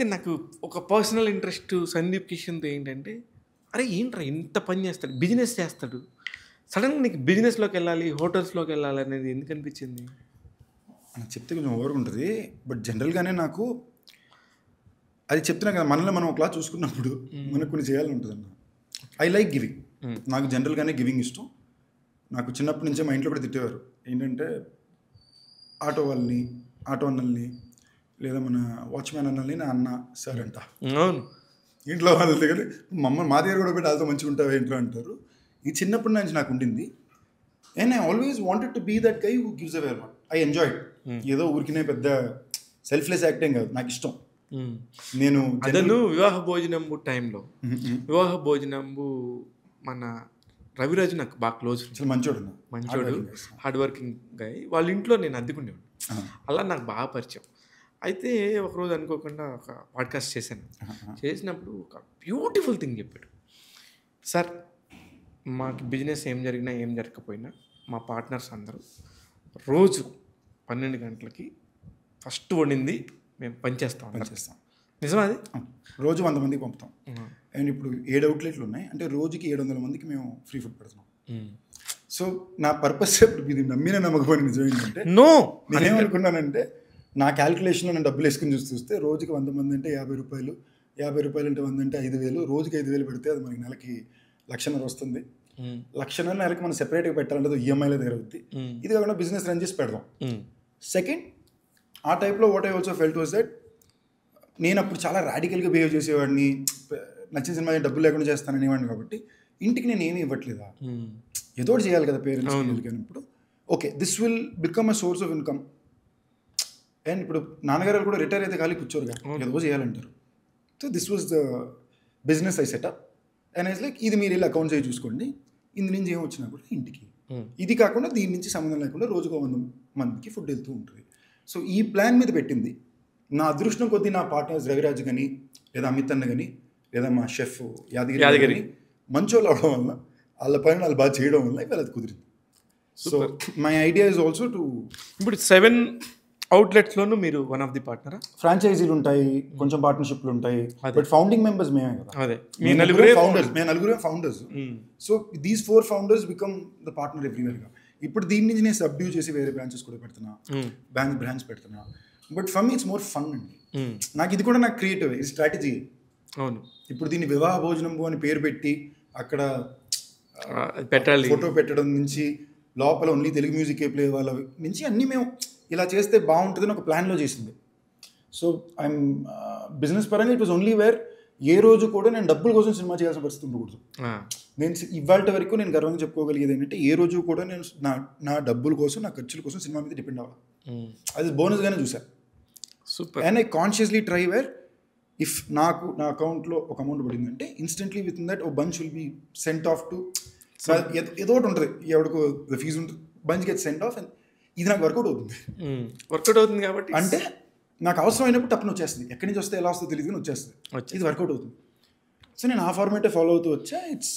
అయితే నాకు ఒక పర్సనల్ ఇంట్రెస్ట్ సందీప్ కిషన్తో ఏంటంటే, అరే ఏంట్రా ఇంత పని చేస్తాడు, బిజినెస్ చేస్తాడు, సడన్గా నీకు బిజినెస్లోకి వెళ్ళాలి, హోటల్స్లోకి వెళ్ళాలి అనేది ఎందుకు అనిపించింది? అని చెప్తే కొంచెం ఓవర్గా ఉంటుంది. బట్ జనరల్గానే నాకు అది చెప్తున్నా కదా, మనల్ని మనం ఒకలా చూసుకున్నప్పుడు మనకు కొన్ని చేయాలని ఉంటుంది అన్న. I like giving. నాకు జనరల్గానే గివింగ్ ఇష్టం. నాకు చిన్నప్పటి నుంచే మా ఇంట్లో కూడా తిట్టేవారు ఏంటంటే, ఆటో వాళ్ళని, ఆటో అన్నల్ని, లేదా మన వాచ్మ్యాన్ అన్నల్ని నా అన్న సార్ అంట. అవును, ఇంట్లో వాళ్ళ దగ్గర మా దగ్గర కూడా పెట్టి వాళ్ళతో మంచిగా ఉంటావా ఇంట్లో అంటారు. ఇది చిన్నప్పటి నుంచి నాకు ఉండింది. And I always wanted to be that guy who gives away one. I enjoy. ఏదో ఊరికినే పెద్ద సెల్ఫ్లెస్ యాక్టింగ్ కాదు, నాకు ఇష్టం. నేను అదను వివాహ భోజనంబు టైంలో, వివాహ భోజనంబు మన రవిరాజు నాకు బాగా క్లోజ్, మంచోడు, హార్డ్ వర్కింగ్ గై. వాళ్ళ ఇంట్లో నేను అద్దెకుండేవాడు, అలా నాకు బాగా పరిచయం. అయితే ఒకరోజు అనుకోకుండా ఒక పాడ్కాస్ట్ చేశాను. చేసినప్పుడు ఒక బ్యూటిఫుల్ థింగ్ చెప్పాడు. సార్, మాకు బిజినెస్ ఏం జరిగినా ఏం జరగకపోయినా మా పార్ట్నర్స్ అందరూ రోజు 12 గంటలకి ఫస్ట్ వండింది మేము పనిచేస్తాం. నిజమా అది? రోజు 100 మందికి పంపుతాం. అండ్ ఇప్పుడు 7 అవుట్లెట్లు ఉన్నాయి, అంటే రోజుకి 700 మందికి మేము ఫ్రీ ఫుడ్ పెడుతున్నాం. సో నా పర్పస్ ఇది నమ్మిన నమ్మకం నిజం ఏంటంటే, నేనేమనుకున్నానంటే, నా క్యాల్కులేషన్లో నేను డబ్బులు వేసుకుని చూస్తే రోజుకి 100 మంది అంటే 50 రూపాయలు, 50 రూపాయలు అంటే 100 అంటే 5,000, రోజుకి 5,000 పెడితే అది మనకి నెలకి 1,00,000 వస్తుంది. 1,00,000 నెలకి మనం సెపరేట్గా పెట్టాలంటే ఈఎంఐలో దగ్గర అవుతుంది. ఇది కాకుండా బిజినెస్ రన్ చేసి పెడదాం. సెకండ్, ఆ టైప్లో what I also felt was that, నేను అప్పుడు చాలా రాడికల్గా బిహేవ్ చేసేవాడిని, నచ్చిన సినిమా డబ్బులు లేకుండా చేస్తాననేవాడిని. కాబట్టి ఇంటికి నేను ఏమీ ఇవ్వట్లేదా, ఏదో చేయాలి కదా పేరెంట్స్. ఇప్పుడు okay, this will become a source of income. And ఇప్పుడు నాన్నగారు కూడా రిటైర్ అయితే ఖాళీ కూర్చోరుగా, ఏదో చేయాలంటారు. So this was the business I setup. And ice like, ఇది మీరు వెళ్ళి అకౌంట్స్ అవి చూసుకోండి, ఇందు నుంచి ఏం వచ్చినా కూడా ఇంటికి. ఇది కాకుండా దీని నుంచి సంబంధం లేకుండా రోజుకు 100 మందికి ఫుడ్ వెళ్తూ ఉంటుంది. సో ఈ ప్లాన్ మీద పెట్టింది. నా అదృష్టం కొద్దీ నా పార్ట్నర్స్ రవిరాజు కానీ, లేదా అమిత్ అన్న కానీ, లేదా మా షెఫ్ యాదగిరి మంచోళ్ళు అవడం వల్ల, వాళ్ళ పైన వాళ్ళు బాగా చేయడం వల్ల ఇవాళ అది కుదిరింది. So my idea is also to, ఇప్పుడు 7 అవుట్లెట్స్లోనూ మీరు వన్ ఆఫ్ ది పార్ట్నరా? ఫ్రాంచైజీలు ఉంటాయి, కొంచెం పార్ట్నర్షిప్లు ఉంటాయి, బట్ ఫౌండింగ్ మెంబర్స్ మేమే కదా. అదే, మేము నలుగురే founders. So these 4 founders become the partner ఎవ్రీవేర్గా. ఇప్పుడు దీని నుంచి నేను సబ్డ్యూ చేసి వేరే బ్రాంచెస్ కూడా పెడుతున్నా, బ్రాంచ్ పెడుతున్నా. But for me it's more fun అండి. నాకు ఇది కూడా నాకు క్రియేటివ్, ఇది స్ట్రాటజీ. అవును, ఇప్పుడు దీన్ని వివాహ భోజనంబు అని పేరు పెట్టి అక్కడ పెట్టాలి, ఫోటో పెట్టడం నుంచి లోపల ఓన్లీ తెలుగు మ్యూజిక్ ప్లే వాళ్ళ నుంచి అన్నీ మేము ఇలా చేస్తే బాగుంటుందని ఒక ప్లాన్లో చేసింది. సో ఐఎమ్ బిజినెస్ పరంగా ఇట్ వాజ్ ఓన్లీ వేర్ ఏ రోజు కూడా నేను డబ్బుల కోసం సినిమా చేయాల్సిన పరిస్థితి ఉండకూడదు. నేను ఇవాళ వరకు నేను గర్వంగా చెప్పుకోగలిగేది ఏంటంటే, ఏ రోజు కూడా నేను నా డబ్బుల కోసం, నా ఖర్చుల కోసం సినిమా మీద డిపెండ్ అవ్వాలి. అది బోనస్గానే చూసాను. Super. And I consciously try where if నాకు నా అకౌంట్లో ఒక అమౌంట్ పడిందంటే ఇన్స్టెంట్లీ విత్ ఇన్ దట్ ఓ bunch will be sent off to, ఏదో ఒకటి ఉంటుంది, ఎవడికో ఫీజు ఉంటుంది, bunch get sent off. And ఇది నాకు వర్కౌట్ అవుతుంది కాబట్టి, అంటే నాకు అవసరం అయినప్పుడు తప్పని వచ్చేస్తుంది. ఎక్కడి నుంచి వస్తే ఎలా వస్తుందో తెలియదు కానీ వచ్చేస్తుంది. ఇది వర్కౌట్ అవుతుంది. సో నేను ఆ ఫార్మేటే ఫాలో అవుతూ వచ్చా. ఇట్స్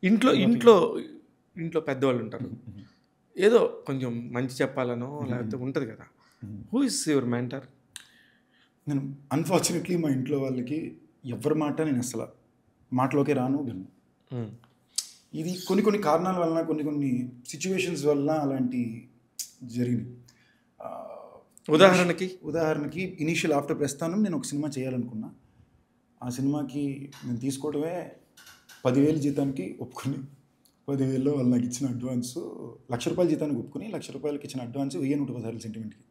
ఇంట్లో పెద్దవాళ్ళు ఉంటారు, ఏదో కొంచెం మంచి చెప్పాలనో లేకపోతే ఉంటుంది కదా. Who is your mentor? నేను అన్ఫార్చునేట్లీ మా ఇంట్లో వాళ్ళకి ఎవరి మాట నేను అసలు మాటలోకి రాను విన్ను. ఇది కొన్ని కారణాల వలన, కొన్ని సిచ్యువేషన్స్ వలన అలాంటి జరిగింది. ఉదాహరణకి ఇనీషియల్ ఆఫ్టర్ ప్రస్థానం నేను ఒక సినిమా చేయాలనుకున్నా. ఆ సినిమాకి నేను తీసుకోవడమే 10,000 జీతానికి ఒప్పుకుని, 10,000లో వాళ్ళు నాకు ఇచ్చిన అడ్వాన్స్, 1,00,000 రూపాయల జీతానికి ఒప్పుకుని, 1,00,000 రూపాయలకి ఇచ్చిన అడ్వాన్స్ 1,116 సెంటిమెంట్కి.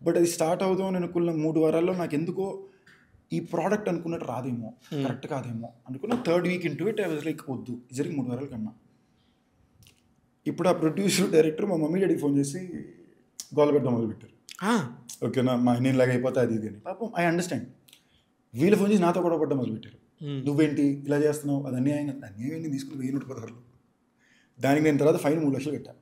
బట్ అది స్టార్ట్ అవుదాం అని అనుకున్న 3 వారాల్లో నాకు ఎందుకో ఈ ప్రోడక్ట్ అనుకున్నట్టు రాదేమో, కరెక్ట్ కాదేమో అనుకున్న. 3rd week into it I was like, వద్దు, జరిగి 3 వారాల కన్నా. ఇప్పుడు ఆ ప్రొడ్యూసర్ డైరెక్టర్ మా మమ్మీ డాడీకి ఫోన్ చేసి గోల పెట్టడం మొదలుపెట్టారు. ఓకేనా, మా నేను ఇలాగ అయిపోతే అది ఇది అని. పాపం ఐ అండర్స్టాండ్. వీళ్ళు ఫోన్ చేసి నాతో కూడా పడ్డం మొదలుపెట్టారు. నువ్వేంటి ఇలా చేస్తున్నావు, అది అన్యాయం తీసుకుని 1,116. దానికి నేను తర్వాత ఫైన్ 3 లక్షలు కట్టా.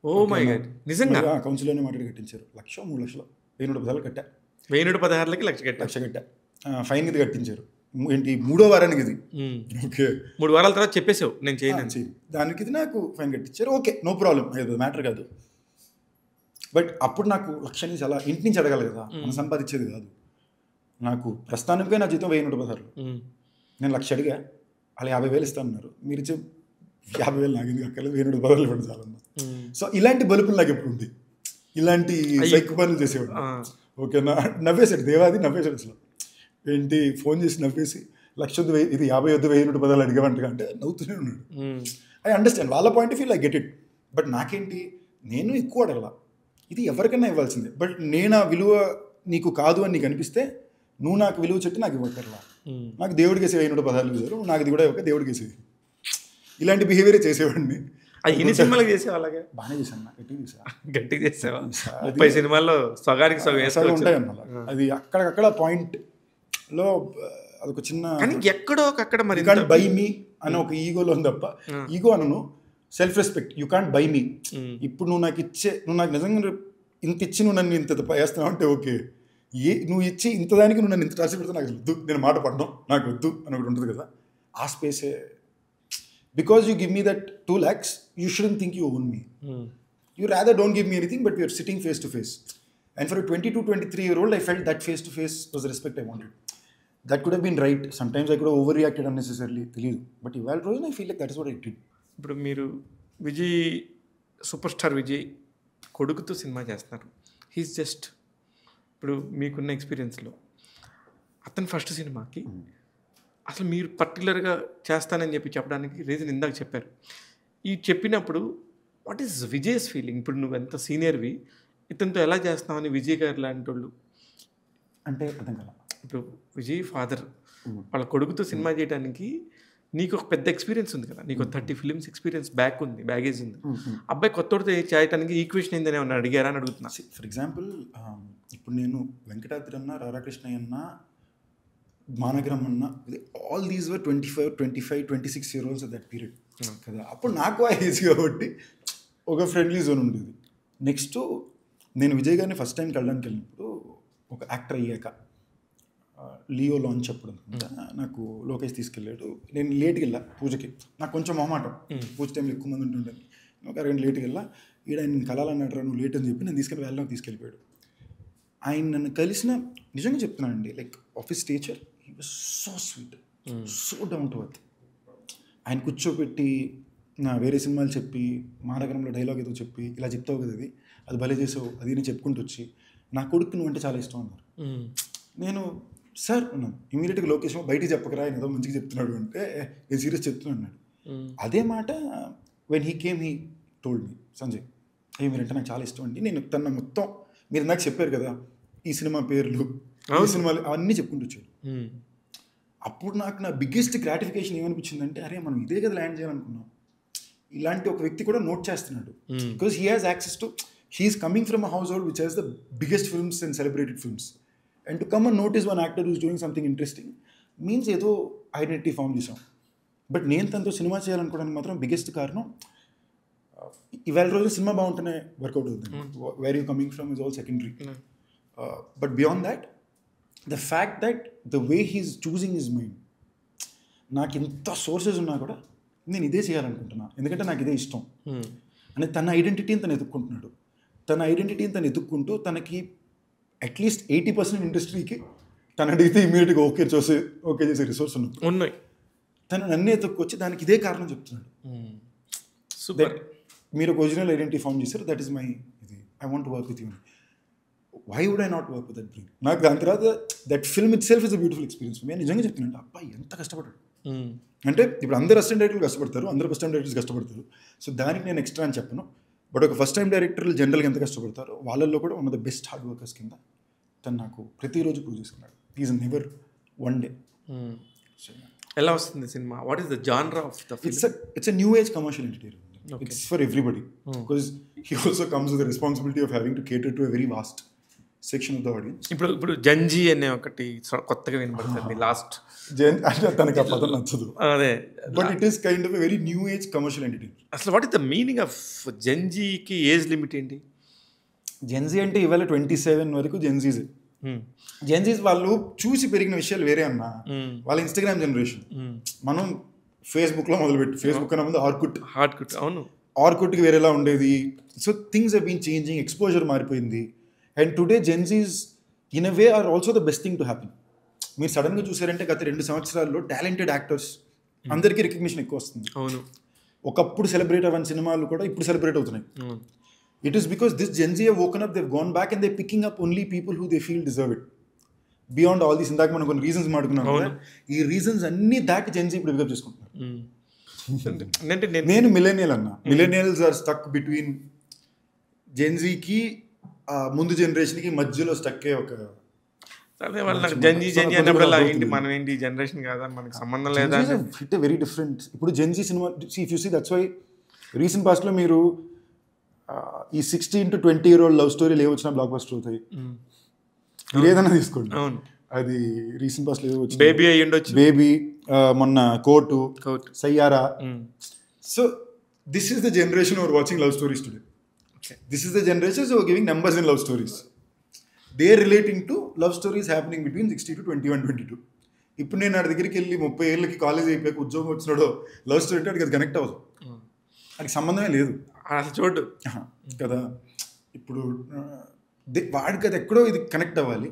ఓ మై గాడ్, నిజంగా కౌన్సిల్లోనే మాట్లాడి కట్టించారు. 1,00,000 3 లక్షలు 1,116 కట్టా. 1,116కి 1,00,000 కట్టా. ఫైన్ ఇది కట్టించారు. ఏంటి 3వ వారానికి ఇది. ఓకే, 3 వారాల తర్వాత చెప్పేసావు నేను చేయను. దానికి ఇది నాకు ఫైన్ కట్టించారు. ఓకే, నో ప్రాబ్లం, అది మ్యాటర్ కాదు. బట్ అప్పుడు నాకు 1,00,000 నుంచి అలా ఇంటి నుంచి అడగాలి కదా, మనం సంపాదించేది కాదు. నాకు ప్రస్తుతానికే నా జీతం 1116. నేను 1,00,000 అడిగా, వాళ్ళు 50,000 ఇస్తానన్నారు. మీరు ఇచ్చే 50,000 నాకు ఎందుకు అక్కర్లేదు, 1116 ఇవ్వండి చాలన్నా. సో ఇలాంటి బలుపులు నాకు ఎప్పుడు ఉంది, ఇలాంటి సైక్ పనులు చేసేవాడు. ఓకేనా, నవ్వేశాడు దేవాది, నవ్వేశాడు అసలు. ఏంటి ఫోన్ చేసి నవ్వేసి 1,00,000 ఇది 50,116 అడిగామంట అంటే నవ్వుతూనే ఉన్నాడు. ఐ అండర్స్టాండ్ వాళ్ళ point of view, I get it. But నాకేంటి, నేను ఎక్కువ అడగల, ఇది ఎవరికైనా ఇవ్వాల్సిందే. బట్ నేను ఆ విలువ నీకు కాదు అని నీకు అనిపిస్తే నువ్వు నాకు విలువ చెట్టి నాకు ఇవ్వక్కర్లా. నాకు దేవుడికి వేసే 1116 ఇవ్వరు, నాకు ఇది కూడా ఒక దేవుడికి వేసేది. ఇలాంటి బిహేవియర్ చేసేవాడిని. ఎన్ని సినిమాలు చేసేవా? అలాగే బాగానే చేశాను, గట్టిగా చేసావా? 30 సినిమాల్లో సగానికి సగం ఉంటాయి అన్నమాట. అది అక్కడక్కడ పాయింట్లో అదొక చిన్న, కానీ ఎక్కడో అక్కడ మరి బై మీ అని ఒక ఈగోలో ఉంది తప్ప, ఈగో అనను, self respect. You can't buy me. ఇప్పుడు నువ్వు నాకు నిజంగా ఇంత ఇచ్చి నువ్వు నన్ను ఇంత వేస్తున్నావు అంటే ఓకే, నువ్వు ఇచ్చి ఇంతదానికి నువ్వు నన్ను ఇంత రాసి పెడితే నాకు వద్దు, నేను మాట పడడం నాకు వద్దు అని ఒకటి ఉంటుంది కదా, ఆ స్పేసే. Because you give me that 2 lakhs, you shouldn't think you own me. You rather don't give me anything, but you're sitting face to face. And for 22-23-year-old, I felt that face to face was the respect I wanted. That could have been right. Sometimes I could have overreacted unnecessarily, తెలియదు. But ఇవాళ రోజున I feel like that is what I did. ఇప్పుడు మీరు Vijay, super star Vijay కొడుకుతో cinema చేస్తున్నారు. He's just, ఇప్పుడు మీకున్న ఎక్స్పీరియన్స్లో అతని ఫస్ట్ సినిమాకి అసలు మీరు పర్టికులర్గా చేస్తానని చెప్పడానికి రీజన్ ఇందాక చెప్పారు. ఈ చెప్పినప్పుడు వాట్ ఈస్ విజయ్స్ ఫీలింగ్? ఇప్పుడు నువ్వు ఎంత సీనియర్వి, ఇతనితో ఎలా చేస్తామని విజయ్ గారు లాంటి వాళ్ళు అంటే అర్థం కదా. ఇప్పుడు విజయ్ ఫాదర్ వాళ్ళ కొడుకుతో సినిమా చేయడానికి నీకు ఒక పెద్ద ఎక్స్పీరియన్స్ ఉంది కదా, నీకు 30 ఫిలిమ్స్ ఎక్స్పీరియన్స్ బ్యాగేజ్ ఉంది. అబ్బాయి కొత్తతో చేయడానికి ఈక్వేషన్ ఏందని ఏమన్నా అడిగారా అని అడుగుతున్నా. ఫర్ ఎగ్జాంపుల్, ఇప్పుడు నేను వెంకటాద్రి అన్న, రాధాకృష్ణయ్య అన్న, మానగరం అన్న, all these were 25-26 year olds at that period కదా. అప్పుడు నాకు ఏజ్ కాబట్టి ఒక ఫ్రెండ్లీ జోన్ ఉండేది. నెక్స్ట్ నేను విజయ్ గారిని ఫస్ట్ టైం కలడానికి వెళ్ళినప్పుడు ఒక యాక్టర్ అయ్యాక లియో లాంచ్ అప్పుడు నాకు లోకేష్ తీసుకెళ్ళాడు. నేను లేట్కి వెళ్ళా పూజకి, నాకు కొంచెం మొహమాటం, పూజ టైంలో ఎక్కువ మంది ఉంటుండని ఒక 2 గంటలు లేట్కి వెళ్ళా. ఈడ ఆయన కలాలన్నాడు, నువ్వు లేట్ అని చెప్పి నేను తీసుకెళ్ళిపోయాడు. ఆయన నన్ను కలిసిన, నిజంగా చెప్తున్నానండి, like office teacher, he was so sweet, so down to earth. ఆయన కూర్చోబెట్టి నా వేరే సినిమాలు చెప్పి, మానగరంలో డైలాగ్ ఏదో చెప్పి, ఇలా చెప్తావు కదా అది భలే చేసావు అది నేను చెప్పుకుంటూ వచ్చి, నా కొడుకు నువ్వు అంటే చాలా ఇష్టం అన్నారు. నేను సార్ అన్నాను ఇమీడియట్గా, లోకేషన్ బయటికి చెప్పకరా, ఆయన ఏదో మంచిగా చెప్తున్నాడు అంటే, నేను సీరియస్ చెప్తున్నాను అన్నాడు. అదే మాట when he came he told me, Sanjay మీరంటే నాకు చాలా ఇష్టం అండి. నేను తన మొత్తం, మీరు నాకు చెప్పారు కదా ఈ సినిమా పేర్లు, ఈ సినిమాలు అవన్నీ చెప్పుకుంటూ వచ్చాడు. అప్పుడు నాకు నా బిగ్గెస్ట్ గ్రాటిఫికేషన్ ఏమనిపించిందంటే, అరే మనం ఇదే కదా ల్యాండ్ చేయాలనుకున్నాం, ఇలాంటి ఒక వ్యక్తి కూడా నోట్ చేస్తున్నాడు. Because he has access to, he's coming from a household which has the biggest films and celebrated films. And to come and notice one actor who's doing something interesting means ఏదో identity form చేసాం. But నేను తనతో cinema చేయాలనుకోవడానికి మాత్రం biggest కారణం, ఇవాళ రోజు cinema బాగుంటేనే work out అవుతుంది. Where you coming from is all secondary. But beyond that, the fact that the way he's choosing his mind, నాకు ఇంత సోర్సెస్ ఉన్నా కూడా నేను ఇదే చేయాలనుకుంటున్నా ఎందుకంటే నాకు ఇదే ఇష్టం అని తన ఐడెంటిటీని తను ఎదుక్కుంటున్నాడు. తన ఐడెంటిటీని తను ఎదుక్కుంటూ తనకి అట్లీస్ట్ 80% ఇండస్ట్రీకి తను అడిగితే ఇమీడియట్గా ఓకే చేసే రిసోర్స్ ఉన్నాయి. తను నన్నే ఎత్తుక్కొచ్చి దానికి ఇదే కారణం చెప్తున్నాడు. దట్ మీరు ఒక ఒరిజినల్ ఐడెంటిటీ ఫామ్ చేశారు, దట్ ఈస్ మై ఇది, I want to work with you. Why would I not work with that brain? నాకు దాని తర్వాత that film itself is a beautiful experience. నేను నిజంగా చెప్తున్నాను, అబ్బాయి ఎంత కష్టపడ్డాడు అంటే, ఇప్పుడు అందరు అసిస్టెంట్ డైరెక్టర్లు కష్టపడతారు, అందరు ఫస్ట్ టైం డైరెక్టర్స్ కష్టపడతారు. సో దానికి నేను ఎక్స్ట్రా అని చెప్పను. బట్ ఒక ఫస్ట్ టైం డైరెక్టర్లు జనరల్గా ఎంత కష్టపడతారో వాళ్ళల్లో కూడా one of the best hard workers కింద తను నాకు ప్రతిరోజు ప్రూవ్ చేసుకున్నాడు. Is never one day. ఎలా వస్తుంది cinema? What is the genre of the film? It's a new age commercial entertainment. It's for everybody because he also comes with the responsibility of having to cater to a very vast section of the audience. ఇప్పుడు Gen Z అనే ఒకటి కొత్తగా వినబడుతుంది last. అంటే తనకి ఆ పదం నచ్చదు. అదే, but it is kind of a very new age commercial entertainment. అసలు what is the meaning of జంజీకి ఏజ్ లిమిట్ ఏంటి? జెన్జీ అంటే ఇవాళ 27 వరకు జెన్జీస్. జెన్జీస్ వాళ్ళు చూసి పెరిగిన విషయాలు వేరే అన్న. వాళ్ళ ఇన్స్టాగ్రామ్ జనరేషన్. మనం ఫేస్బుక్లో మొదలుపెట్టి, ఫేస్బుక్ అన్న ముందు ఆర్కుట్. అవును, ఆర్కుట్కి వేరేలా ఉండేది. So things have been changing, exposure మారిపోయింది. And today Gen Zs in a way are also the best thing to happen. మీరు సడన్గా చూసారంటే గత 2 సంవత్సరాల్లో టాలెంటెడ్ యాక్టర్స్ అందరికీ రికగ్నిషన్ ఎక్కువ వస్తుంది. అవును, ఒకప్పుడు సెలబ్రేట్ అవ్వని సినిమాలు కూడా ఇప్పుడు సెలబ్రేట్ అవుతున్నాయి. It is because this Gen Z have woken up, they have gone back and they picking up only people who they feel deserve it beyond all these. ఇందాక మనం కొన్ని రీజన్స్ మాట్లాడుకున్నాం కదా, ఈ రీజన్స్ అన్ని దాటి జెన్జీ ఇప్పుడు పికప్ చేసుకుంటున్నారు. నేను మిలేనియల్ అన్నా, మిలేనియల్స్ ఆర్ స్టక్ బిట్వీన్ జెన్జీకి ముందు జనరేషన్కి మధ్యలో స్టక్ అయ్యే ఒక జెన్జీ అన్నప్పుడల్లా ఏంటి మనం ఏంటి జనరేషన్ కాదా, మనకి సంబంధం లేదా, ఇట్ వెరీ డిఫరెంట్. ఇప్పుడు Gen Z cinema if you see that's why recent పాస్ట్లో మీరు ఈ 16 to 20 year old లవ్ స్టోరీలు ఏ వచ్చినా బ్లాక్ బస్టర్ అవుతాయి. మీరు ఏదైనా తీసుకోండి, అది రీసెంట్ పాస్ట్లో ఏదో వచ్చింది, బేబీ అయ్యి ఉండొచ్చు, బేబీ, మొన్న court, Saiyaara. So this is the generation who are watching love stories today. This is the generation who are giving numbers in love stories. They are relating to love stories happening between 60 to 21, 22. ఇప్పుడు నేను నా దగ్గరికి వెళ్ళి 30 ఏళ్ళకి college అయిపోయాక ఉద్యోగం వచ్చినాడో love story అంటే అది కనెక్ట్ అవ్వదు, అది సంబంధమే లేదు అసలు చూడు కదా. ఇప్పుడు వాడికి అది ఎక్కడో ఇది కనెక్ట్ అవ్వాలి,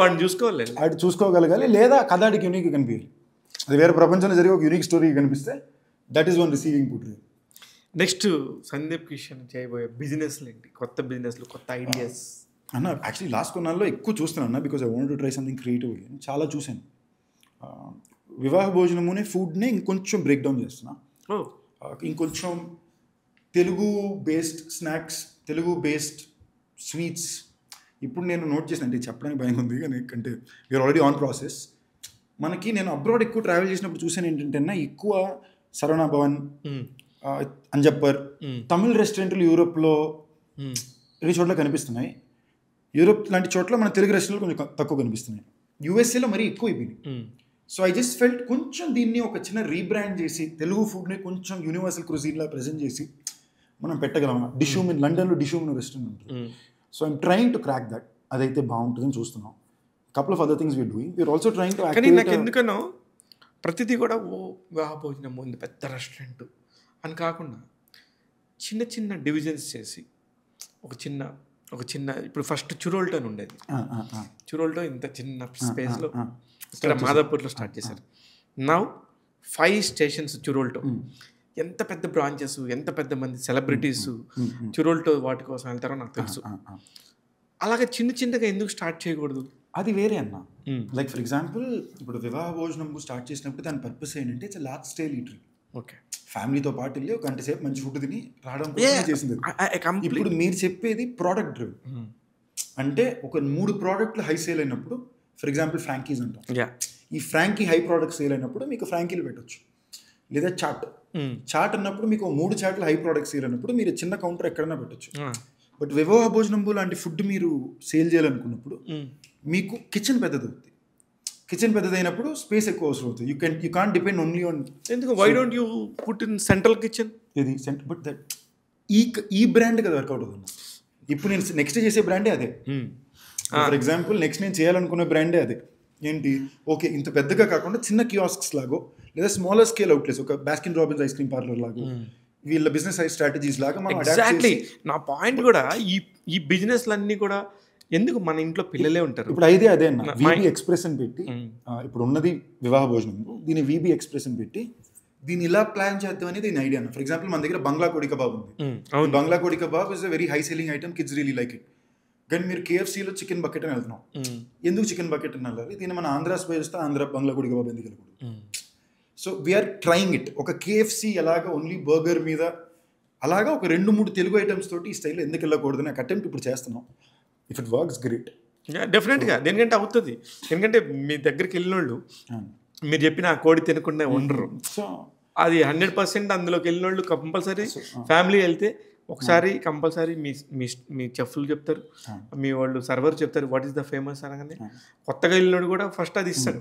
వాడిని చూసుకోవాలి, వాడు చూసుకోగలగాలి, లేదా కథాడికి యూనిక్ కనిపించాలి. అది వేరే ప్రపంచంలో జరిగే ఒక యూనిక్ స్టోరీ కనిపిస్తే that is one receiving put. Next Sandeep Kishan చేయబోయే బిజినెస్లు ఏంటి, కొత్త బిజినెస్లు, కొత్త ఐడియాస్ అన్న? యాక్చువల్లీ లాస్ట్ కొన్నాళ్ళలో ఎక్కువ చూస్తున్నాను అన్న, because I want to try something creative. చాలా చూశాను. వివాహ భోజనమునే ఫుడ్ని ఇంకొంచెం బ్రేక్ డౌన్ చేస్తున్నా, ఇంకొంచెం Telugu based snacks, Telugu based sweets. ఇప్పుడు నేను నోట్ చేసిన, అంటే చెప్పడానికి భయం ఉంది కానీ, అంటే వీఆర్ ఆల్రెడీ ఆన్ ప్రాసెస్. మనకి నేను అబ్రాడ్ ఎక్కువ ట్రావెల్ చేసినప్పుడు చూసాను ఏంటంటే అన్న, ఎక్కువ సరవణ భవన్, అంజప్పర్, తమిళ్ రెస్టారెంట్లు యూరోప్లో ఈ చోట్ల కనిపిస్తున్నాయి. యూరోప్ లాంటి చోట్ల మన తెలుగు రెస్టారెంట్లు కొంచెం తక్కువ కనిపిస్తున్నాయి. యూఎస్ఏలో మరీ ఎక్కువ అయిపోయింది. సో ఐ జస్ట్ ఫెల్ట్ కొంచెం దీన్ని ఒక చిన్న రీబ్రాండ్ చేసి తెలుగు ఫుడ్ని కొంచెం యూనివర్సల్ క్రుజీన్లా ప్రజెంట్ చేసి మనం పెట్టగలమా. డిషూమ్ ఇన్ లండన్లో డిషూమ్ రెస్టారెంట్ ఉంటుంది. So I'm trying to crack that. అదైతే బాగుంటుందని చూస్తున్నాం. Couple of other things we're doing. We're also trying to activate. నాకు ఎందుకనో ప్రతిదీ కూడా వివాహ భోజనం ఉంది పెద్ద రెస్టారెంట్ అని కాకుండా చిన్న చిన్న డివిజన్స్ చేసి ఒక చిన్న ఇప్పుడు ఫస్ట్ చురోల్టో అని ఉండేది. చురోల్టో ఇంత చిన్న స్పేస్లో ఇక్కడ మాదాపూర్లో స్టార్ట్ చేశారు. Now 5 stations చురోల్టో. ఎంత పెద్ద బ్రాంచెస్, ఎంత పెద్ద మంది సెలబ్రిటీస్ చురోల్టో వాటి కోసం వెళ్తారో నాకు తెలుసు. అలాగే చిన్నగా ఎందుకు స్టార్ట్ చేయకూడదు? అది వేరే అన్న. లైక్ ఫర్ ఎగ్జాంపుల్ ఇప్పుడు వివాహ భోజనం స్టార్ట్ చేసినప్పుడు దాని పర్పస్ ఏంటంటే it's large scale eatery. Okay, ఫ్యామిలీతో పాటు వెళ్ళి ఒక గంట సేపు మంచి ఫుడ్ తిని రావడం చేసింది. ఇప్పుడు మీరు చెప్పేది ప్రోడక్ట్ డ్రివెన్. అంటే ఒక 3 ప్రోడక్ట్లు హై సేల్ అయినప్పుడు, ఫర్ ఎగ్జాంపుల్ ఫ్రాంకీస్ అంటాం, ఈ ఫ్రాంకీ హై ప్రోడక్ట్ సేల్ అయినప్పుడు మీకు ఫ్రాంకీలు పెట్టచ్చు. లేదా చాట్ అన్నప్పుడు మీకు 3 చాట్లు హై ప్రోడక్ట్ సేల్ అయినప్పుడు మీరు చిన్న కౌంటర్ ఎక్కడైనా పెట్టచ్చు. బట్ వివాహ భోజనం లాంటి ఫుడ్ మీరు సేల్ చేయాలనుకున్నప్పుడు మీకు కిచెన్ పెద్దది అవుతుంది. కిచెన్ పెద్దదైనప్పుడు స్పేస్ ఎక్కువ అవసరం అవుతుంది. You can't depend only on. ఎందుకు why don't you put in central kitchen? ఇది బట్ దట్ ఈ బ్రాండ్ కదా వర్కౌట్ అవుతుంది. ఇప్పుడు నేను నెక్స్ట్ చేసే బ్రాండే అదే. ఫర్ ఎగ్జాంపుల్ నెక్స్ట్ నేను చేయాలనుకునే బ్రాండే అదే. ఏంటి, ఓకే ఇంత పెద్దగా కాకుండా చిన్న కియాస్క్స్ లాగో లేదా స్మాలర్ స్కేల్ అవుట్లెట్స్, ఒక Baskin Robbins ice cream parlour లాగో, వీళ్ళ బిజినెస్ స్ట్రాటజీస్ లాగా మనం ఎగ్జాక్ట్లీ. నా పాయింట్ కూడా ఈ బిజినెస్లన్నీ కూడా ఎందుకు మన ఇంట్లో పిల్లలే ఉంటారు. ఇప్పుడు అదే అన్న వీబీ ఎక్స్ప్రెస్ అని పెట్టి, ఇప్పుడు ఉన్నది వివాహ భోజనం, దీన్ని వీబీ ఎక్స్ప్రెస్ అని పెట్టి దీన్ని ఇలా ప్లాన్ చేద్దాం అనేది దీని ఐడియా. ఫర్ ఎగ్జాంపుల్ మన దగ్గర బంగ్లా కోడి కబాబ్ ఉంది. బంగ్లా కోడి kebab is a very high selling item, kids really like it. కానీ మీరు KFCలో చికెన్ బకెట్ అని వెళ్తున్నాం. ఎందుకు చికెన్ బకెట్ అని వెళ్ళాలి? దీన్ని మన ఆంధ్ర స్పై చేస్తే ఆంధ్ర బంగ్లా కోడి కబాబ్ ఎందుకు వెళ్ళకూడదు? So we're trying it. ఒక KFC ఎలాగా ఓన్లీ బర్గర్ మీద, అలాగా ఒక 2-3 తెలుగు ఐటమ్స్ తోటి ఈ స్టైల్లో ఎందుకు వెళ్ళకూడదు అని అటెంప్ట్ ఇప్పుడు చేస్తున్నాం. If it works great. డెఫినెట్గా, దేనికంటే అవుతుంది. ఎందుకంటే మీ దగ్గరికి వెళ్ళిన వాళ్ళు మీరు చెప్పిన కోడి తినకుండా ఉండరు. సో అది 100% అందులోకి వెళ్ళిన వాళ్ళు కంపల్సరీ ఫ్యామిలీ వెళ్తే ఒకసారి కంపల్సరీ మీ చెఫ్లు చెప్తారు, మీ వాళ్ళు సర్వర్ చెప్తారు వాట్ ఈస్ ద ఫేమస్ అనగానే కొత్తగా వెళ్ళినోడు కూడా ఫస్ట్ అది ఇస్తాడు.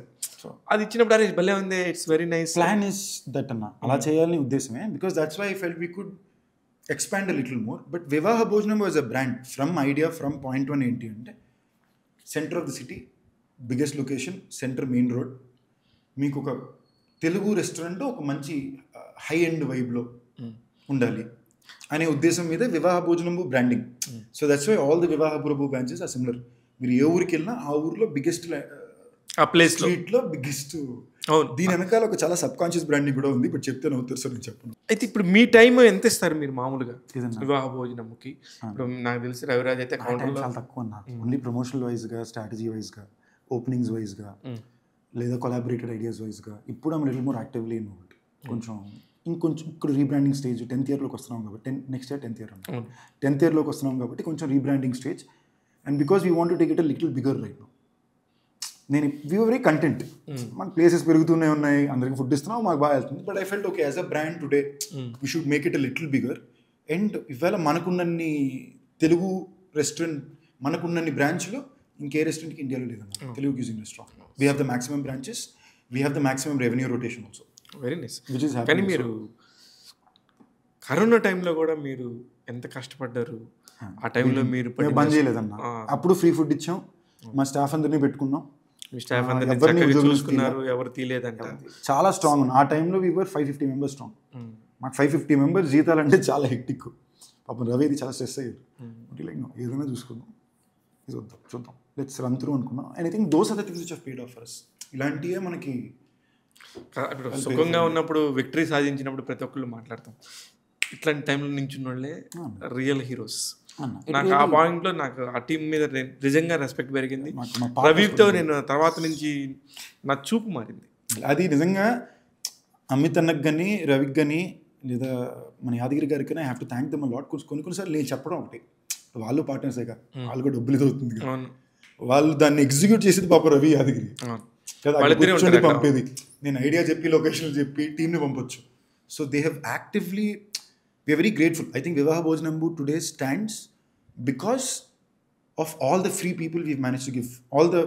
అది ఇచ్చినప్పుడు అరే భలే ఉంది, it's very nice. Plan is that అన్న, అలా చేయాలని ఉద్దేశమే. Because that's why I felt we could expand a little more. But Vivaha Bhojanam was a brand from idea, from point 1 ఏంటి అంటే centre of the city, biggest location, centre main road, మీకు ఒక Telugu restaurant ఒక మంచి హై ఎండ్ వైబ్లో ఉండాలి అనే ఉద్దేశం మీద Vivaha Bhojanambu branding. So that's why all the Vivaha ప్రభు బ్రాంచెస్ ఆర్ సిమిలర్. మీరు ఏ ఊరికి వెళ్ళినా ఆ ఊరిలో బిగ్గెస్ట్ ఆ ప్లేస్ స్ట్రీట్లో బిగ్గెస్ట్. అవును. దీని వెనకాల ఒక చాలా సబ్ కాన్షియస్ బ్రాండింగ్ కూడా ఉంది, బట్ చెప్తే నవ్వుతారు సార్, నేను చెప్పను. అయితే ఇప్పుడు మీ టైం ఎంత ఇస్తారు మీరు మామూలుగా వివాహ భోజనంకి? ఇప్పుడు నాకు తెలిసి రవిరాజ్ అయితే కౌంటర్లో చాలా తక్కువ అన్న. ఓన్లీ ప్రమోషనల్ వైజ్గా, స్ట్రాటజీ వైజ్గా, ఓపెనింగ్స్ వైజ్గా, లేదా కొలాబరేటెడ్ ఐడియాస్ వైజ్గా. ఇప్పుడు I'm little more actively involved. ఇంకొంచెం ఇక్కడ రీబ్రాండింగ్ స్టేజ్ 10th ఇయర్లోకి వస్తున్నాం కాబట్టి, నెక్స్ట్ ఇయర్ 10th ఇయర్ అన్న, 10th ఇయర్లోకి వస్తున్నాం కాబట్టి కొంచెం rebranding stage. And because we want to take it a little bigger right now. నేను వీ వెరీ కంటెంట్, మన ప్లేసెస్ పెరుగుతూనే ఉన్నాయి, అందరికి ఫుడ్ ఇస్తున్నాం, మాకు బాగా వెళ్తుంది. But I felt okay, as a brand today we should make it a little bigger. And ఇవాళ మనకున్నన్ని తెలుగు రెస్టారెంట్, మనకున్నన్ని బ్రాంచ్లు ఇంకే రెస్టారెంట్కి ఇండియాలో లేదన్న. Telugu cuisine restaurant we have the maximum branches, we have the maximum revenue rotation also. Very nice. కానీ మీరు corona టైంలో కూడా మీరు ఎంత కష్టపడ్డారు? ఆ టైంలో మీరు బంద్ చేయలేదన్న. అప్పుడు ఫ్రీ ఫుడ్ ఇచ్చాం, మా స్టాఫ్ అందరినీ పెట్టుకున్నాం, మీ స్టాఫ్ అందరినీ చూసుకున్నారు, ఎవరు తీయలేదంట. చాలా స్ట్రాంగ్ ఉంది. ఆ టైంలో వీవర్ 550 మెంబర్స్ స్ట్రాంగ్. మాకు 550 మెంబర్స్ జీతాలు అంటే చాలా హెక్టిక్. పాపం రవి ఇది చాలా స్ట్రెస్ అయ్యారు. లైక్ ఏదైనా చూసుకుందాం, ఇది వద్దాం, చూద్దాం, లెట్స్ రన్ త్రూ అనుకున్నాం. And I think those are the things which have paid off for us. ఇలాంటివే మనకి సుఖంగా ఉన్నప్పుడు, విక్టరీ సాధించినప్పుడు ప్రతి ఒక్కళ్ళు మాట్లాడతాం. ఇట్లాంటి టైంలో నించున్న వాళ్ళే రియల్ హీరోస్. నాకు ఆ పాయింట్లో నాకు ఆ టీం మీద నిజంగా రెస్పెక్ట్ పెరిగింది. రవితో నేను తర్వాత నుంచి నా చూపు మారింది. అది నిజంగా అమిత్ అన్నకు కానీ, రవికి కానీ, లేదా మన యాదగిరి గారికి కానీ I have to thank them a lot. కొన్నిసార్లు నేను చెప్పడం ఒకటి, వాళ్ళు పార్ట్నర్సేగా, వాళ్ళు కూడా డబ్బులు ఇది అవుతుంది, వాళ్ళు దాన్ని ఎగ్జిక్యూట్ చేసేది పాప రవి యాదగిరి కదా, పంపేది. నేను ఐడియా చెప్పి, లొకేషన్లు చెప్పి, టీంని పంపొచ్చు. So they have actively, we are very grateful. I think Vivaha Bhojanambu today stands because of all the free people we've managed to give, all the